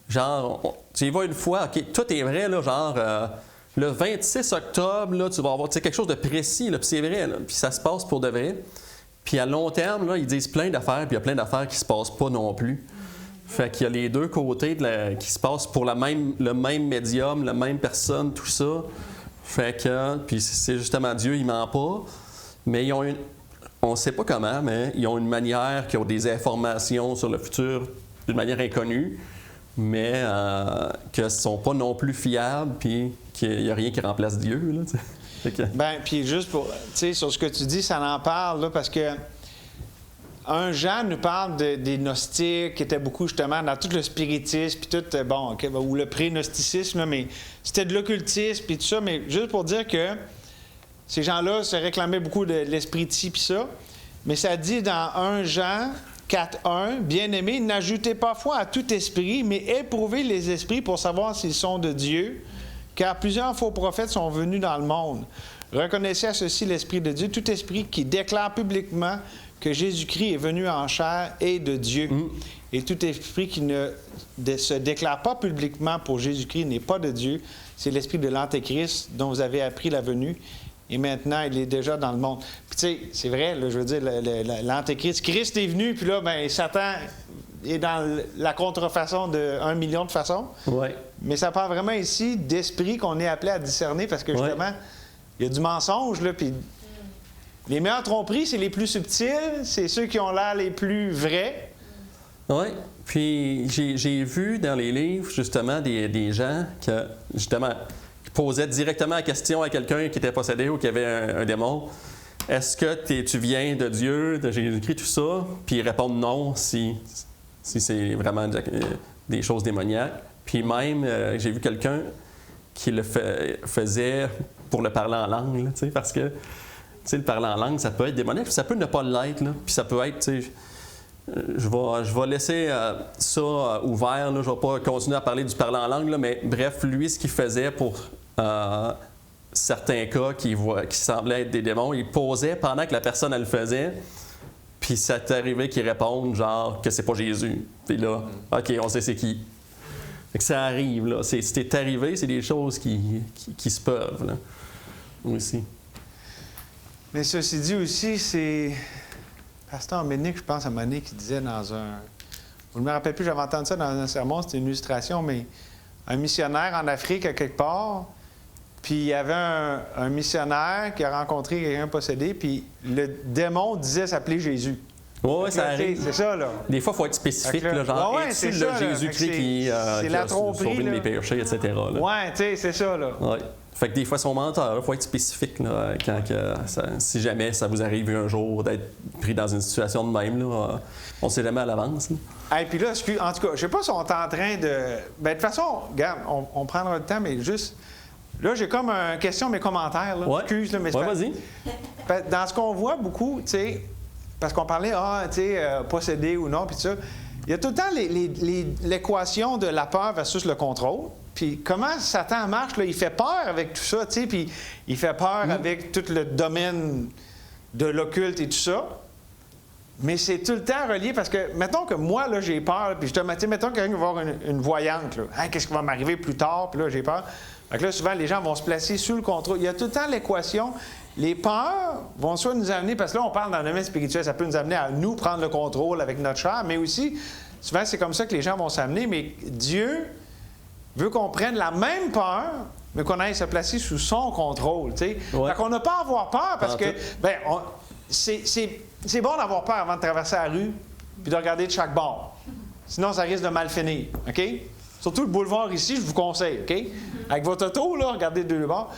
[SPEAKER 1] genre, tu y vas une fois, OK, tout est vrai, là, genre, le 26 octobre, là, tu vas avoir quelque chose de précis, là, puis c'est vrai, là, puis ça se passe pour de vrai. Puis à long terme, là, ils disent plein d'affaires, puis il y a plein d'affaires qui se passent pas non plus. Fait qu'il y a les deux côtés qui se passent pour le même médium, la même personne, tout ça. Fait que, puis c'est justement Dieu, il ment pas. Mais ils ont on ne sait pas comment, mais ils ont une manière, qui ont des informations sur le futur d'une manière inconnue, mais que ne sont pas non plus fiables, puis qu'il n'y a rien qui remplace Dieu, là, t'sais.
[SPEAKER 3] Bien, puis juste pour, tu sais, sur ce que tu dis, ça en parle, là, parce que un Jean nous parle des gnostiques qui étaient beaucoup justement dans tout le spiritisme, puis tout, bon, ou le pré-gnosticisme, là, mais c'était de l'occultisme, puis tout ça, mais juste pour dire que ces gens-là se réclamaient beaucoup de l'esprit de ci, puis ça, mais ça dit dans 1 Jean 4.1, « Bien-aimés, n'ajoutez pas foi à tout esprit, mais éprouvez les esprits pour savoir s'ils sont de Dieu, car plusieurs faux prophètes sont venus dans le monde. Reconnaissez à ceci l'Esprit de Dieu, tout esprit qui déclare publiquement que Jésus-Christ est venu en chair est de Dieu. Et tout esprit qui ne se déclare pas publiquement pour Jésus-Christ n'est pas de Dieu. C'est l'esprit de l'Antéchrist dont vous avez appris la venue. Et maintenant, il est déjà dans le monde. » Puis tu sais, c'est vrai, là, je veux dire, l'Antéchrist, Christ est venu, puis là, ben Satan est dans la contrefaçon de 1 million de façons.
[SPEAKER 1] Ouais.
[SPEAKER 3] Mais ça parle vraiment ici d'esprit qu'on est appelé à discerner parce que justement, il y a du mensonge, là, puis les meilleures tromperies, c'est les plus subtiles, c'est ceux qui ont l'air les plus vrais.
[SPEAKER 1] Oui, puis j'ai vu dans les livres, justement, des gens que, justement, qui posaient directement la question à quelqu'un qui était possédé ou qui avait un démon. Est-ce que tu viens de Dieu, de Jésus-Christ, tout ça? Puis ils répondent non si c'est vraiment des choses démoniaques. Puis même, j'ai vu quelqu'un qui le faisait pour le parler en langue, là, parce que le parler en langue, ça peut être démoniaque, puis ça peut ne pas l'être. Là. Puis ça peut être, je vais laisser ça ouvert, là, je ne vais pas continuer à parler du parler en langue, là, mais bref, lui, ce qu'il faisait pour certains cas qui semblaient être des démons, il posait pendant que la personne, elle le faisait, puis ça t'est arrivé qu'il réponde genre que c'est pas Jésus. Puis là, OK, on sait c'est qui. Fait que ça arrive, là. C'est arrivé, c'est des choses qui se peuvent, là, aussi.
[SPEAKER 3] Mais ceci dit aussi, c'est Pasteur Ménic, je pense à Mané, qui disait dans un... Je ne me rappelle plus, j'avais entendu ça dans un sermon, c'était une illustration, mais un missionnaire en Afrique, à quelque part, puis il y avait un missionnaire qui a rencontré quelqu'un possédé, puis le démon disait s'appeler Jésus.
[SPEAKER 1] Oui, ça arrive.
[SPEAKER 3] C'est ça, là.
[SPEAKER 1] Des fois, il faut être spécifique, là, genre, c'est le Jésus-Christ qui a sauvé mes péchés, etc.
[SPEAKER 3] Oui, tu sais, c'est ça, là.
[SPEAKER 1] Ouais. Fait que des fois, son menteur, il faut être spécifique, là, si jamais ça vous arrive un jour d'être pris dans une situation de même, là, on ne sait jamais à l'avance.
[SPEAKER 3] Et puis là, en tout cas, je ne sais pas si on est en train de... Bien, de toute façon, regarde, on prendra le temps, mais juste... Là, j'ai comme une question, mes commentaires, là.
[SPEAKER 1] Ouais.
[SPEAKER 3] Excuse, là, mais
[SPEAKER 1] vas-y.
[SPEAKER 3] Dans ce qu'on voit beaucoup, tu sais, parce qu'on parlait, tu sais, possédé ou non, puis tout ça, il y a tout le temps l'équation de la peur versus le contrôle. Puis comment Satan marche, là, il fait peur avec tout ça, tu sais, puis il fait peur avec tout le domaine de l'occulte et tout ça. Mais c'est tout le temps relié parce que, mettons que moi, là, j'ai peur, puis mettons que quelqu'un va voir une voyante, là. Hey, qu'est-ce qui va m'arriver plus tard, puis là, j'ai peur. Fait que là, souvent, les gens vont se placer sous le contrôle. Il y a tout le temps l'équation. Les peurs vont soit nous amener, parce que là, on parle dans le domaine spirituel, ça peut nous amener à nous prendre le contrôle avec notre chair, mais aussi, souvent, c'est comme ça que les gens vont s'amener, mais Dieu veut qu'on prenne la même peur, mais qu'on aille se placer sous son contrôle, tu sais.
[SPEAKER 1] Ouais.
[SPEAKER 3] Fait qu'on n'a pas à avoir peur, parce que, bien, c'est bon d'avoir peur avant de traverser la rue, puis de regarder de chaque bord. Sinon, ça risque de mal finir, OK? Surtout le boulevard ici, je vous conseille, OK? Avec votre auto, là, regardez de deux bords.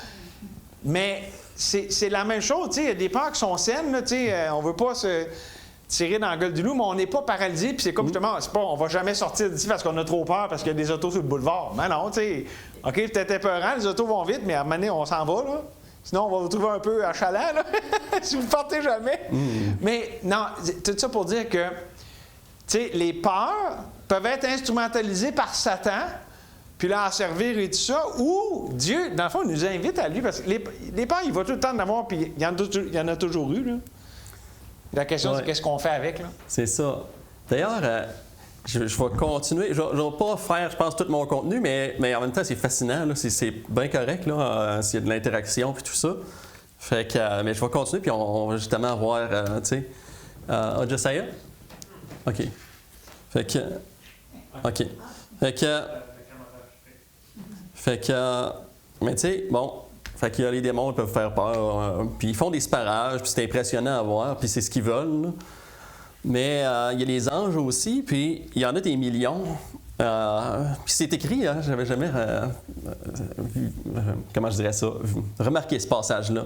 [SPEAKER 3] Mais c'est la même chose, tu sais, il y a des peurs qui sont saines, là, tu sais, on veut pas se tirer dans la gueule du loup, mais on n'est pas paralysé, puis c'est comme justement, c'est pas, on va jamais sortir d'ici parce qu'on a trop peur, parce qu'il y a des autos sur le boulevard. Mais non, tu sais, OK, peut-être épeurant, les autos vont vite, mais à un moment donné, on s'en va, là. Sinon, on va vous trouver un peu achalant, là, si vous ne partez jamais. Mais non, tout ça pour dire que, tu sais, les peurs peuvent être instrumentalisées par Satan, puis puis leur servir et tout ça, ou Dieu, dans le fond, nous invite à lui, parce que les peurs, il va tout le temps en avoir, puis il y en a toujours eu, là. La question, c'est qu'est-ce qu'on fait avec, là?
[SPEAKER 1] C'est ça. D'ailleurs, je vais continuer. Je ne vais pas faire, je pense, tout mon contenu, mais en même temps, c'est fascinant, là. C'est bien correct, là, s'il y a de l'interaction puis tout ça. Fait que, mais je vais continuer, puis on va justement voir, tu sais, Josiah? OK. Fait que... OK. Fait que... mais tu sais, bon... Fait qu'il y a les démons qui peuvent faire peur, puis ils font des sparages, puis c'est impressionnant à voir, puis c'est ce qu'ils veulent, là. Mais il y a les anges aussi, puis il y en a des millions. Puis c'est écrit, hein, j'avais jamais vu, comment je dirais ça, remarqué ce passage-là.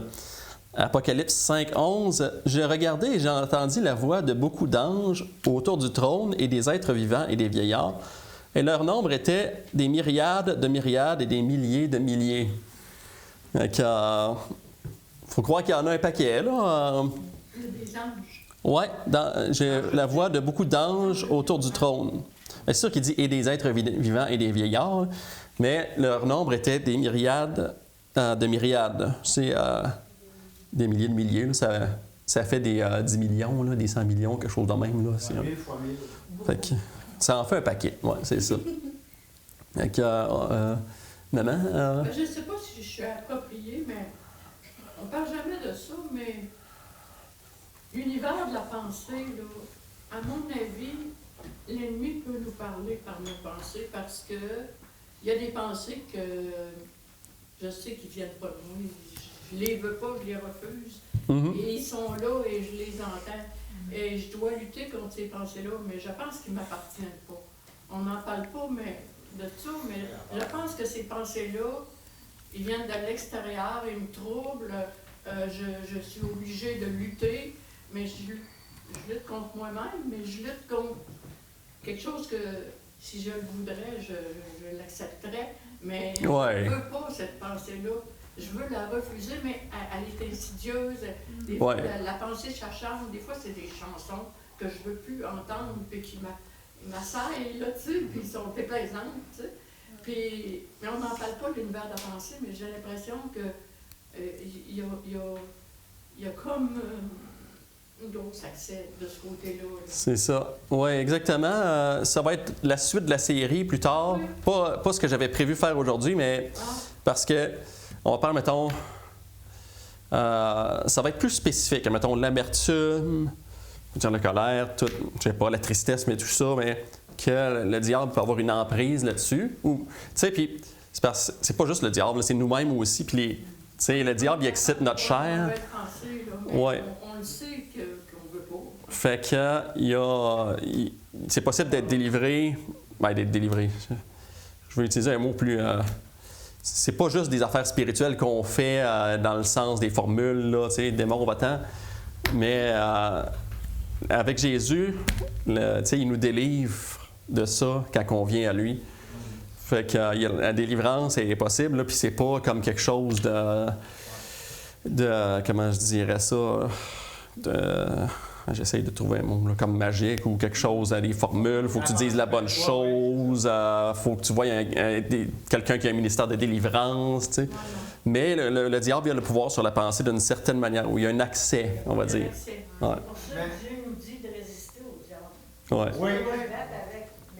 [SPEAKER 1] Apocalypse 5:11, « Je regardais et j'ai entendu la voix de beaucoup d'anges autour du trône et des êtres vivants et des vieillards, et leur nombre était des myriades de myriades et des milliers de milliers. » Donc, faut croire qu'il y en a un paquet, là.
[SPEAKER 5] Il y a des anges.
[SPEAKER 1] Oui, j'ai la voix de beaucoup d'anges autour du trône. C'est sûr qu'il dit « et des êtres vivants et des vieillards », mais leur nombre était des myriades de myriades. C'est des milliers de milliers, là, ça fait des 10 millions, là, des 100 millions, quelque chose de même. Là,
[SPEAKER 3] 1000 fois 1000.
[SPEAKER 1] Fait que, ça en fait un paquet, oui, c'est ça. Fait que, maman?
[SPEAKER 5] Je ne sais pas si je suis appropriée, mais on ne parle jamais de ça, mais l'univers de la pensée, là, à mon avis, l'ennemi peut nous parler par nos pensées parce que il y a des pensées que je sais qu'ils ne viennent pas de moi. Je ne les veux pas, je les refuse. Et ils sont là et je les entends. Et je dois lutter contre ces pensées-là, mais je pense qu'ils ne m'appartiennent pas. On n'en parle pas de ça, mais je pense que ces pensées-là, ils viennent de l'extérieur, ils me troublent. Je suis obligée de lutter, mais je lutte contre moi-même, mais je lutte contre quelque chose que, si je le voudrais, je l'accepterais, mais je ne veux pas cette pensée-là. Je veux la refuser, mais elle est insidieuse. Des fois, la pensée cherchante, des fois, c'est des chansons que je ne veux plus entendre, puis qui m'assaillent, là, tu sais, puis ils sont déplaisantes, tu sais. Puis, mais on n'en parle pas de l'univers de la pensée, mais j'ai l'impression que il y a comme un gros accès de ce côté-là. Là.
[SPEAKER 1] C'est ça. Oui, exactement. Ça va être la suite de la série plus tard. Oui. Pas ce que j'avais prévu faire aujourd'hui, mais parce que on va parler, mettons, ça va être plus spécifique. Mettons, l'amertume, la colère, tout, je sais pas, la tristesse, mais tout ça, mais que le diable peut avoir une emprise là-dessus. Tu sais, puis c'est pas juste le diable, c'est nous-mêmes aussi. Puis le diable, il excite notre chair.
[SPEAKER 5] On le sait qu'on veut pas.
[SPEAKER 1] Fait que c'est possible d'être délivré. Ben, d'être délivré. Je vais utiliser un mot plus. C'est pas juste des affaires spirituelles qu'on fait dans le sens des formules, là, tu sais, démon va-t'en. Mais avec Jésus, il nous délivre de ça quand on vient à lui. Fait que la délivrance est possible, là, puis c'est pas comme quelque chose de comment je dirais ça, j'essaye de trouver un mot là, comme magique ou quelque chose, des formules, il faut que tu dises la bonne chose, faut que tu voies quelqu'un qui a un ministère de délivrance, tu sais. Mais le diable a le pouvoir sur la pensée d'une certaine manière, où il y a un accès, on va dire.
[SPEAKER 5] Ouais. Pour ça, Dieu nous dit de résister au diable.
[SPEAKER 3] Oui.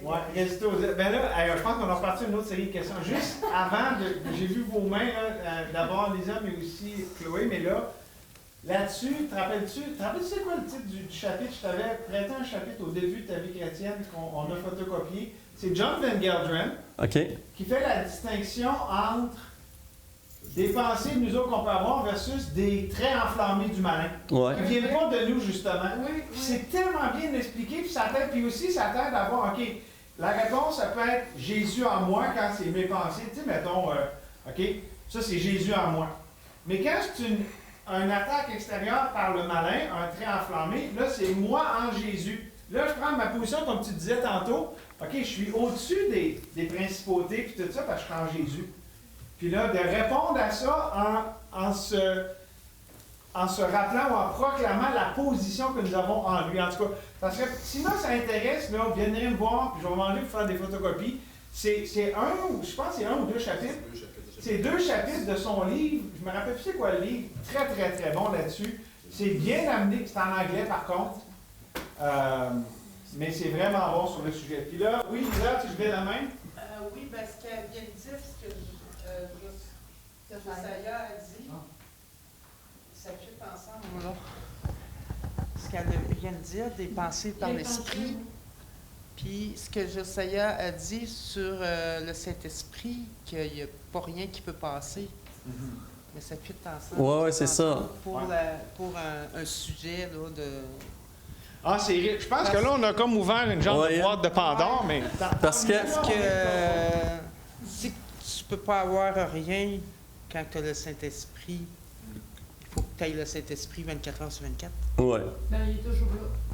[SPEAKER 3] Oui, résister aux diable. Ben là, je pense qu'on a reparti une autre série de questions. Juste avant, j'ai vu vos mains, là, d'abord Lisa, mais aussi Chloé, mais là-dessus, te rappelles-tu c'est quoi le titre du chapitre? Je t'avais prêté un chapitre au début de ta vie chrétienne qu'on a photocopié. C'est John Van Gelderen qui fait la distinction entre des pensées de nous autres qu'on peut avoir versus des traits enflammés du malin.
[SPEAKER 1] Ouais.
[SPEAKER 3] Qui ne viennent pas de nous, justement.
[SPEAKER 5] Oui.
[SPEAKER 3] C'est tellement bien expliqué, puis aussi ça t'aide à voir, OK, la réponse, ça peut être Jésus en moi quand c'est mes pensées. Tu sais, mettons, OK, ça c'est Jésus en moi. Mais quand c'est une attaque extérieure par le malin, un trait enflammé, là, c'est moi en Jésus. Là, je prends ma position, comme tu disais tantôt. OK, je suis au-dessus des principautés puis tout ça, parce que je suis en Jésus. Puis là, de répondre à ça en se rappelant ou en proclamant la position que nous avons en lui. En tout cas, parce que sinon, ça intéresse, là, viendrez me voir, puis je vais demander pour faire des photocopies.
[SPEAKER 10] C'est un, ou je pense que c'est un ou deux chapitres. C'est 2 chapitres de son livre. Je me rappelle plus c'est quoi le livre. Très, très, très bon là-dessus. C'est bien amené. C'est en anglais, par contre. Mais c'est vraiment bon sur le sujet. Puis là, oui, Lisa, tu levais la main?
[SPEAKER 11] Oui, parce qu'elle vient de dire ce que Josiah a dit. Ça fit ensemble, là. Ce qu'elle vient de dire, des pensées par l'esprit. Puis ce que Josiah a dit sur le Saint-Esprit, qu'il n'y a pas rien qui peut passer. Mais ça fit ensemble.
[SPEAKER 1] Oui, c'est ça.
[SPEAKER 11] Pour un sujet là, de...
[SPEAKER 10] Ah, je pense que là, on a comme ouvert une genre de boîte de Pandore, mais...
[SPEAKER 1] Parce que
[SPEAKER 11] si tu peux pas avoir rien quand tu as le Saint-Esprit, il faut que tu aies le Saint-Esprit 24 heures sur 24.
[SPEAKER 1] Oui.
[SPEAKER 11] Ben, il est toujours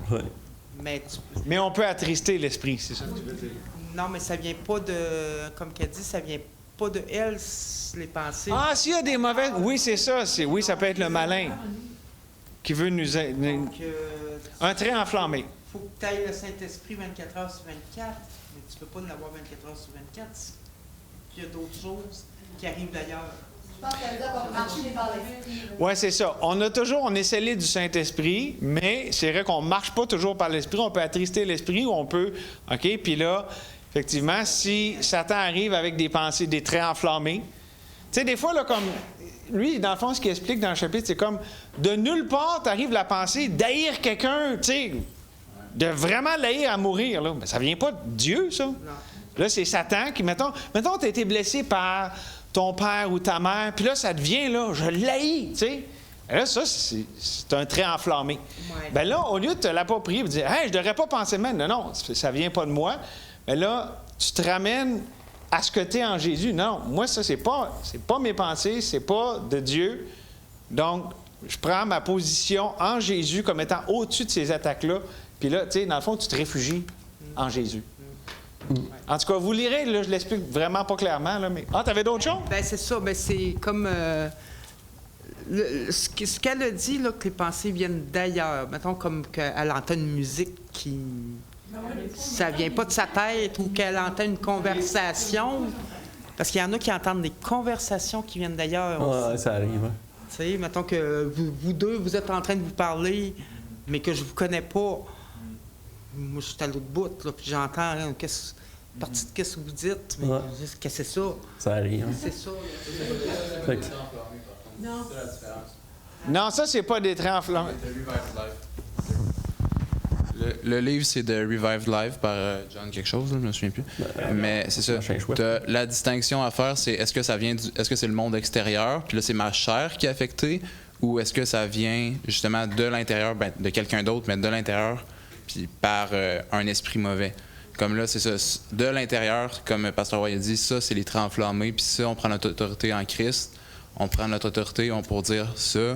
[SPEAKER 11] là.
[SPEAKER 1] Oui.
[SPEAKER 10] Mais on peut attrister l'esprit, c'est ça que tu veux dire?
[SPEAKER 11] Non, mais ça vient pas de... Comme qu'elle dit, ça vient pas de elle, les pensées.
[SPEAKER 10] Ah, s'il y a des mauvaises... Oui, c'est ça. Oui, ça peut être le malin qui veut nous...
[SPEAKER 11] Donc,
[SPEAKER 10] un trait enflammé.
[SPEAKER 11] Il faut que tu ailles le Saint-Esprit 24 heures sur 24, mais tu peux pas l'avoir 24 heures sur 24. Puis il y a d'autres choses qui arrivent d'ailleurs.
[SPEAKER 4] Je pense qu'elle doit marcher par l'esprit.
[SPEAKER 10] Oui, c'est ça. On est scellé du Saint-Esprit, mais c'est vrai qu'on ne marche pas toujours par l'Esprit. On peut attrister l'Esprit ou on peut... OK? Puis là, effectivement, si Satan arrive avec des pensées, des traits enflammés, tu sais, des fois, là, comme... Lui, dans le fond, ce qu'il explique dans le chapitre, c'est comme de nulle part t'arrive la pensée d'haïr quelqu'un, tu sais, de vraiment l'haïr à mourir, là. Mais ça vient pas de Dieu, ça.
[SPEAKER 11] Non.
[SPEAKER 10] Là, c'est Satan qui, mettons, tu as été blessé par ton père ou ta mère, puis là, ça devient, là, je l'haïs, tu sais. Et là, ça, c'est un trait enflammé.
[SPEAKER 11] Ouais.
[SPEAKER 10] Bien là, au lieu de te l'approprier et de dire, hey, je devrais pas penser même, non, ça vient pas de moi, mais là, tu te ramènes à ce que tu es en Jésus. Non, moi, ça, c'est pas mes pensées, c'est pas de Dieu. Donc, je prends ma position en Jésus comme étant au-dessus de ces attaques-là. Puis là, tu sais, dans le fond, tu te réfugies en Jésus. En tout cas, vous lirez, là, je l'explique vraiment pas clairement, là, mais... Ah, t'avais d'autres choses?
[SPEAKER 11] Bien, c'est ça. Bien, c'est comme... ce qu'elle a dit, là, que les pensées viennent d'ailleurs. Mettons, comme qu'elle entend une musique qui... Ça vient pas de sa tête ou qu'elle entend une conversation. Parce qu'il y en a qui entendent des conversations qui viennent d'ailleurs.
[SPEAKER 1] Oui, ça arrive. Hein.
[SPEAKER 11] Tu sais, mettons que vous deux, vous êtes en train de vous parler, mais que je vous connais pas. Moi, je suis à l'autre bout, là, puis j'entends hein, partie de qu'est-ce que vous dites. Mais qu'est-ce que c'est ça?
[SPEAKER 1] Ça arrive. Hein.
[SPEAKER 11] C'est ça.
[SPEAKER 1] Fait que...
[SPEAKER 11] Non.
[SPEAKER 10] Non, ça, c'est pas des traits enflammés.
[SPEAKER 12] Le livre, c'est de Revive Life par John quelque chose, là, je me souviens plus. Mais c'est ça. La distinction à faire, c'est est-ce que c'est le monde extérieur, puis là, c'est ma chair qui est affectée, ou est-ce que ça vient justement de l'intérieur, de quelqu'un d'autre, mais de l'intérieur, puis par un esprit mauvais. Comme là, c'est ça. De l'intérieur, comme Pasteur Roy a dit, ça, c'est les traits enflammés, puis ça, on prend notre autorité en Christ. On prend notre autorité, pour dire ça,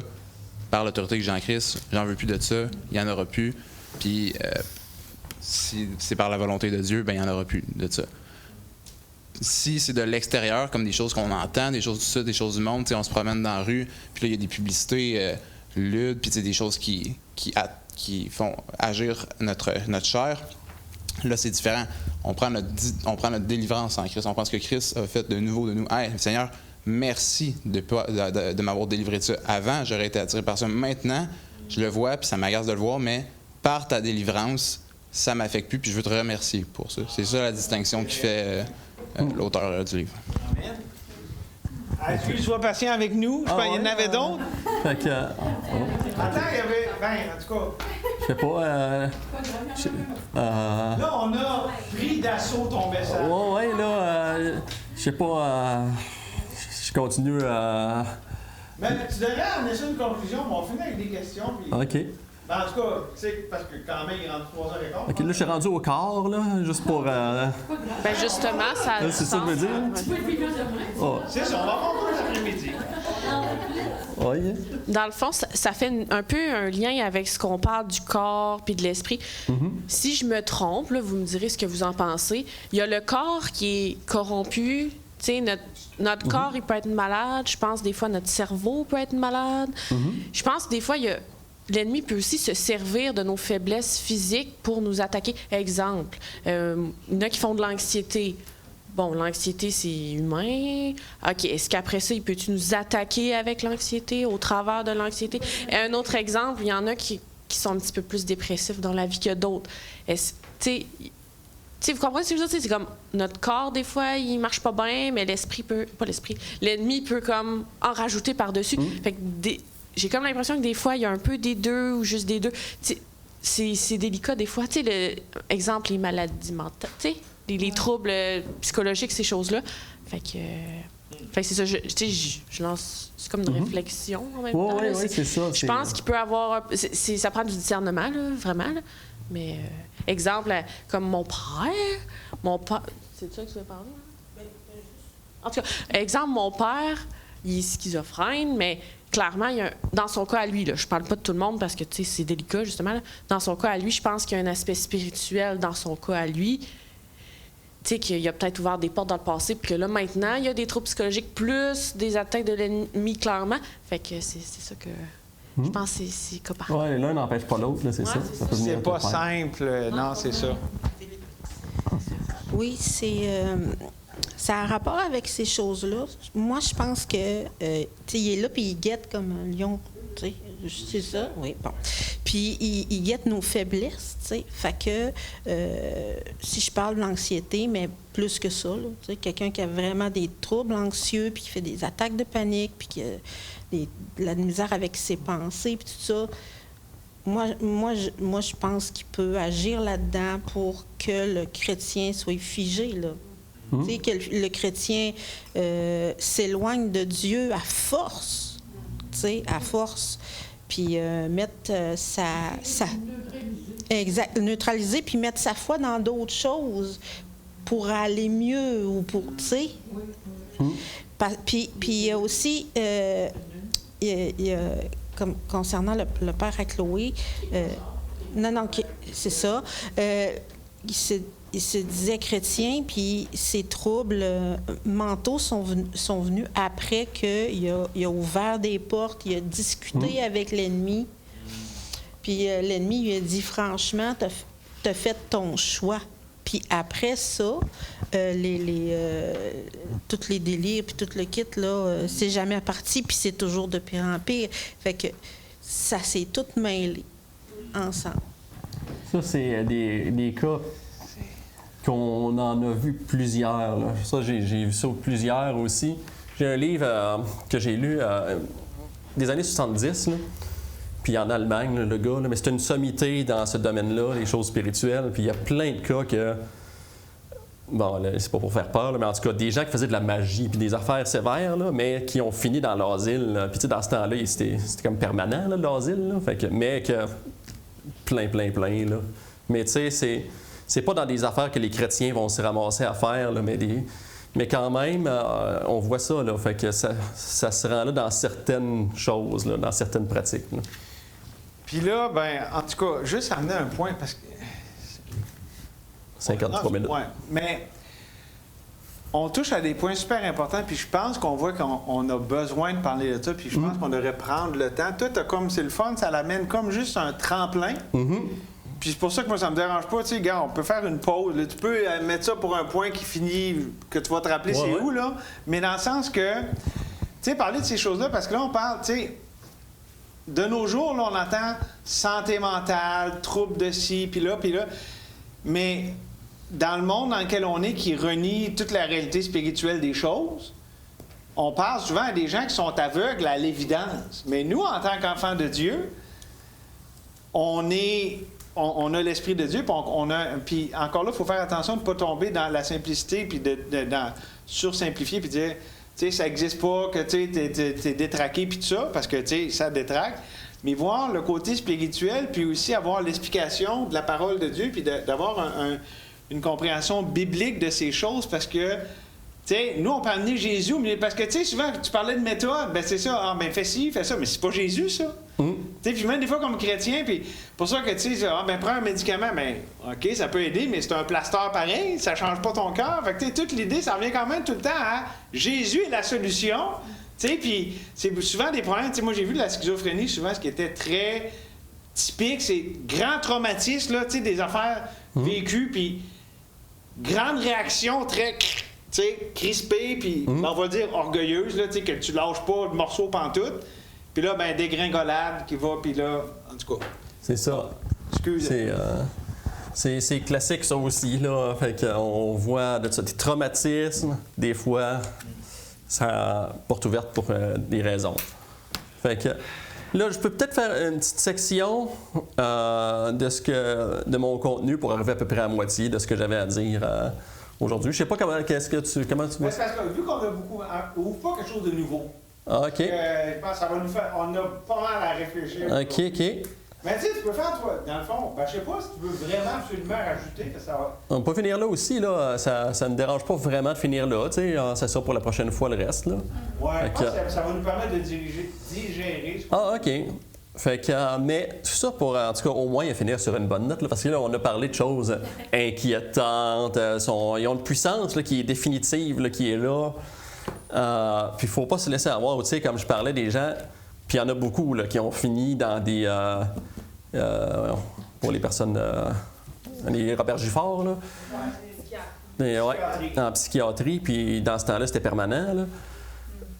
[SPEAKER 12] par l'autorité que j'ai en Christ, j'en veux plus de ça, il n'y en aura plus. Puis, si c'est par la volonté de Dieu, il n'y en aura plus de ça. Si c'est de l'extérieur, comme des choses qu'on entend, des choses du sud, des choses du monde, on se promène dans la rue, puis là, il y a des publicités ludes, puis des choses qui font agir notre chair. Là, c'est différent. On prend notre délivrance en Christ. On prend ce que Christ a fait de nouveau de nous. Hey, Seigneur, merci de m'avoir délivré de ça. Avant, j'aurais été attiré par ça. Maintenant, je le vois, puis ça m'agace de le voir, mais par ta délivrance, ça ne m'affecte plus, puis je veux te remercier pour ça. C'est ça la distinction qui fait l'auteur du livre.
[SPEAKER 10] Amen. Est-ce que tu sois patient avec nous? Il y en avait d'autres?
[SPEAKER 1] Fait que...
[SPEAKER 10] Attends, il y avait... Ben, en tout cas...
[SPEAKER 1] Je sais pas...
[SPEAKER 10] Là, on a pris d'assaut ton message.
[SPEAKER 1] Ouais, là... je sais pas... je continue à...
[SPEAKER 10] Mais tu devrais amener ça une conclusion, mais on finit avec des questions. Puis...
[SPEAKER 1] OK.
[SPEAKER 10] Ben, en tout cas, tu sais, parce que quand même, il rentre 3h15.
[SPEAKER 1] OK, là, je suis rendu au quart, là, juste pour...
[SPEAKER 6] Ben justement, ça...
[SPEAKER 1] Là, c'est ça que je veux dire? Oh.
[SPEAKER 10] C'est ça, on va conclure cet après-midi.
[SPEAKER 1] Oh, yeah.
[SPEAKER 6] Dans le fond, ça fait un peu un lien avec ce qu'on parle du corps puis de l'esprit.
[SPEAKER 1] Mm-hmm.
[SPEAKER 6] Si je me trompe, là, vous me direz ce que vous en pensez. Il y a le corps qui est corrompu. Tu sais, notre corps, il peut être malade. Je pense des fois notre cerveau peut être malade. Je pense des fois, l'ennemi peut aussi se servir de nos faiblesses physiques pour nous attaquer. Exemple, il y en a qui font de l'anxiété. bon, l'anxiété, c'est humain. OK, est-ce qu'après ça, il peut-tu nous attaquer avec l'anxiété, au travers de l'anxiété? Et un autre exemple, il y en a qui sont un petit peu plus dépressifs dans la vie que d'autres. Tu sais, vous comprenez ce que je veux dire? C'est comme notre corps, des fois, il marche pas bien, mais l'ennemi peut comme en rajouter par-dessus. Fait que j'ai comme l'impression que des fois, il y a un peu des deux ou juste des deux. C'est délicat des fois. Tu sais, exemple, les maladies mentales, tu sais, les troubles psychologiques, ces choses-là. Fait que c'est ça, je lance... C'est comme une réflexion en même temps.
[SPEAKER 1] Oui, c'est ça.
[SPEAKER 6] Je pense qu'il peut avoir... ça prend du discernement, là, vraiment. Là. Mais, exemple, comme mon père... C'est de ça que tu veux parler? En tout cas, exemple, mon père, il est schizophrène, mais clairement, dans son cas à lui, là, je parle pas de tout le monde parce que c'est délicat, justement. Là, dans son cas à lui, je pense qu'il y a un aspect spirituel dans son cas à lui. Tu sais, qu'il a peut-être ouvert des portes dans le passé, puis que là, maintenant, il y a des troubles psychologiques plus des attaques de l'ennemi, clairement. Fait que c'est ça que... Je pense que c'est cas par cas.
[SPEAKER 1] Oui, l'un n'empêche pas l'autre, c'est ça.
[SPEAKER 10] C'est pas simple. Non, c'est ça.
[SPEAKER 2] Oui, ça a un rapport avec ces choses-là. Moi, je pense que, tu sais, il est là, puis il guette comme un lion, tu sais. C'est ça? Oui, bon. Puis, il guette nos faiblesses, tu sais. Fait que, si je parle de l'anxiété, mais plus que ça, tu sais, quelqu'un qui a vraiment des troubles anxieux, puis qui fait des attaques de panique, puis qui a de la misère avec ses pensées, puis tout ça, moi, je pense qu'il peut agir là-dedans pour que le chrétien soit figé, là. Tu sais, que le chrétien s'éloigne de Dieu à force, tu sais, à force. Puis mettre neutraliser, puis mettre sa foi dans d'autres choses pour aller mieux ou pour, tu sais. Puis il y a aussi, comme concernant le père à Chloé, c'est ça, il se disait chrétien, puis ses troubles mentaux sont venus après qu'il a ouvert des portes, il a discuté avec l'ennemi. Puis l'ennemi lui a dit, franchement, t'as fait ton choix. Puis après ça, tous les délires, puis tout le kit, là, c'est jamais parti, puis c'est toujours de pire en pire. Fait que ça s'est tout mêlé ensemble.
[SPEAKER 1] Ça, c'est des cas qu'on en a vu plusieurs. Là. Ça, j'ai vu ça plusieurs aussi. J'ai un livre que j'ai lu des années 70, là. Puis en Allemagne, là, le gars, là, mais c'est une sommité dans ce domaine-là, les choses spirituelles. Puis il y a plein de cas que... Bon, là, c'est pas pour faire peur, là, mais en tout cas, des gens qui faisaient de la magie puis des affaires sévères, là, mais qui ont fini dans l'asile. Puis tu sais, dans ce temps-là, c'était comme permanent, là, l'asile. Là. Fait que, mais que... Plein, là. Mais tu sais, c'est pas dans des affaires que les chrétiens vont se ramasser à faire, là, mais quand même, on voit ça, là, fait que ça se rend là dans certaines choses, là, dans certaines pratiques. Là.
[SPEAKER 10] Puis là, ben, en tout cas, juste amener un point, parce que...
[SPEAKER 1] 53 minutes.
[SPEAKER 10] Ouais, mais on touche à des points super importants, puis je pense qu'on voit qu'on a besoin de parler de ça, puis je pense qu'on devrait prendre le temps. Toi, comme c'est le fun, ça l'amène comme juste un tremplin. Puis c'est pour ça que moi, ça me dérange pas. Tu sais, gars, on peut faire une pause. Là, tu peux mettre ça pour un point qui finit, que tu vas te rappeler où, là. Mais dans le sens que, tu sais, parler de ces choses-là, parce que là, on parle, tu sais, de nos jours, là, on entend santé mentale, troubles de ci, puis là. Mais dans le monde dans lequel on est, qui renie toute la réalité spirituelle des choses, on parle souvent à des gens qui sont aveugles à l'évidence. Mais nous, en tant qu'enfants de Dieu, on a l'Esprit de Dieu, puis encore là, il faut faire attention de ne pas tomber dans la simplicité, puis dans sursimplifier, puis dire, tu sais, ça n'existe pas, que tu es détraqué, puis tout ça, parce que, tu sais, ça détraque. Mais voir le côté spirituel, puis aussi avoir l'explication de la parole de Dieu, puis d'avoir une compréhension biblique de ces choses, parce que, tu sais, nous, on peut amener Jésus, mais parce que, tu sais, souvent, tu parlais de méthode, ben c'est ça, ben fais ci, fais ça, mais c'est pas Jésus, ça. Tu sais, puis même des fois, comme chrétien, puis pour ça que, tu sais, ben prends un médicament, ben OK, ça peut aider, mais c'est un plaster pareil, ça change pas ton cœur. Fait que, tu sais, toute l'idée, ça revient quand même tout le temps à Jésus est la solution. Tu sais, puis c'est souvent des problèmes. Tu sais, moi, j'ai vu de la schizophrénie, souvent, ce qui était très typique, c'est grand traumatisme, là, tu sais, des affaires vécues, puis grande réaction très tu sais, crispée, puis on va dire orgueilleuse, là, tu sais, que tu lâches pas le morceau pantoute. Puis là, ben dégringolade qui va, puis là, en tout cas.
[SPEAKER 1] C'est ça.
[SPEAKER 10] Excuse.
[SPEAKER 1] C'est classique, ça aussi, là. Fait qu'on voit de ça, des traumatismes, des fois, ça porte ouverte pour des raisons. Fait que là, je peux peut-être faire une petite section de mon contenu pour arriver à peu près à moitié de ce que j'avais à dire aujourd'hui. Je sais pas comment tu vois.
[SPEAKER 10] Parce que vu qu'on a beaucoup, on ouvre pas quelque chose de nouveau.
[SPEAKER 1] Ah, OK.
[SPEAKER 10] Je pense que ça va nous faire. On a pas mal à réfléchir.
[SPEAKER 1] OK.
[SPEAKER 10] Mais tu sais, tu peux faire, toi, dans le fond, je sais pas si tu veux vraiment absolument rajouter que ça va.
[SPEAKER 1] On peut finir là aussi, là. Ça ne me dérange pas vraiment de finir là, tu sais. C'est ça pour la prochaine fois, le reste, là.
[SPEAKER 10] Ouais, je pense que ça va nous permettre de digérer.
[SPEAKER 1] Ah, OK. Fait que, mais tout ça pour, en tout cas, au moins finir sur une bonne note, là, parce que là, on a parlé de choses inquiétantes. Ils ont une puissance là, qui est définitive, là, qui est là. Puis il ne faut pas se laisser avoir, tu sais, comme je parlais des gens, puis il y en a beaucoup là, qui ont fini dans des... pour les personnes... les Robert Gifford, là. En psychiatrie, puis dans ce temps-là, c'était permanent, là.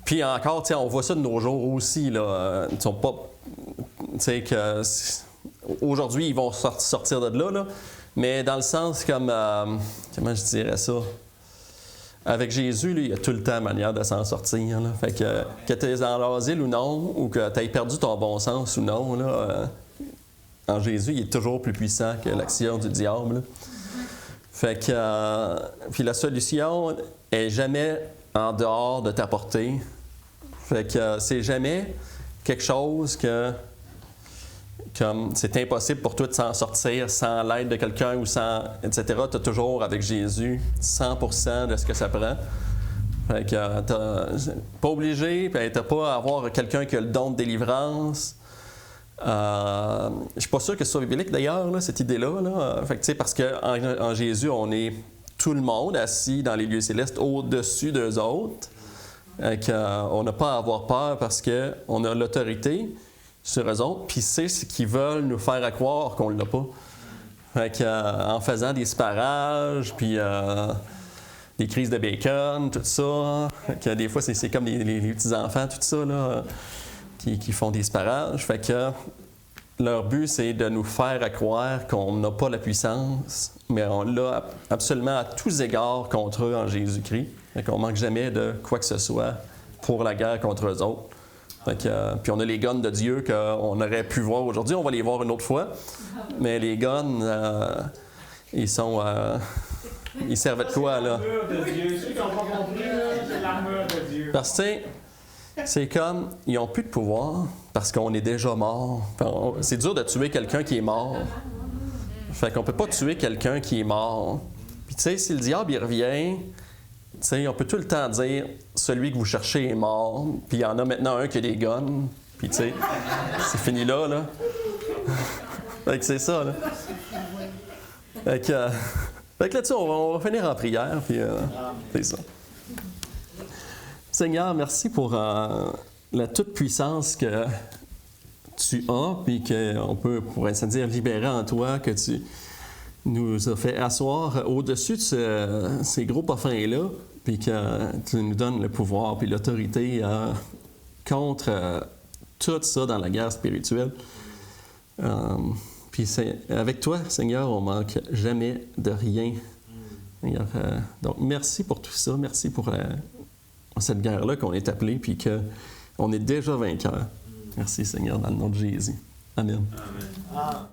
[SPEAKER 1] Puis encore, tu sais, on voit ça de nos jours aussi, là. Ils sont pas... Tu sais, que... Aujourd'hui, ils vont sortir de là, mais dans le sens comme... comment je dirais ça? Avec Jésus, là, il y a tout le temps manière de s'en sortir. Là. Fait que tu es dans l'asile ou non, ou que tu aies perdu ton bon sens ou non, là, en Jésus, il est toujours plus puissant que l'action du diable. Là. Fait que, puis la solution est jamais en dehors de ta portée. Fait que c'est jamais quelque chose que... Comme c'est impossible pour toi de s'en sortir sans l'aide de quelqu'un ou sans, etc. Tu as toujours avec Jésus 100% de ce que ça prend. Fait que t'as pas obligé, puis t'as pas à avoir quelqu'un qui a le don de délivrance. Je suis pas sûr que ce soit biblique d'ailleurs, là, cette idée-là. Là. Fait que, tu sais, parce qu'en Jésus, on est tout le monde assis dans les lieux célestes au-dessus d'eux autres. On n'a pas à avoir peur parce qu'on a l'autorité sur eux autres, puis c'est ce qu'ils veulent nous faire croire qu'on l'a pas. Fait que, en faisant des sparages, puis des crises de bacon, tout ça. Fait que, des fois, c'est comme les petits-enfants, tout ça, là, qui font des sparages. Fait que leur but, c'est de nous faire croire qu'on n'a pas la puissance, mais on l'a absolument à tous égards contre eux en Jésus-Christ. Fait qu'on manque jamais de quoi que ce soit pour la guerre contre eux autres. Fait que, puis on a les guns de Dieu qu'on aurait pu voir aujourd'hui. On va les voir une autre fois. Mais les guns, ils sont... ils servent de quoi, là?
[SPEAKER 10] Ceux qui n'ont pas compris, c'est l'armure de Dieu.
[SPEAKER 1] Parce que c'est comme... Ils n'ont plus de pouvoir parce qu'on est déjà mort. C'est dur de tuer quelqu'un qui est mort. Fait qu'on peut pas tuer quelqu'un qui est mort. Puis tu sais, si le diable, il revient... Tu sais, on peut tout le temps dire « celui que vous cherchez est mort », puis il y en a maintenant un qui a des guns, puis tu sais, c'est fini là, là. Fait que c'est ça, là. Fait que là, tu sais, on va finir en prière, puis c'est ça. Seigneur, merci pour la toute-puissance que tu as, puis qu'on peut, pour ainsi dire, libérer en toi, que tu nous as fait asseoir au-dessus de ces gros parfums-là, puis que tu nous donnes le pouvoir puis l'autorité contre tout ça dans la guerre spirituelle. Puis avec toi, Seigneur, on manque jamais de rien. Seigneur, donc merci pour tout ça, merci pour cette guerre-là qu'on est appelé, puis qu'on est déjà vainqueur. Merci, Seigneur, dans le nom de Jésus. Amen.
[SPEAKER 10] Amen.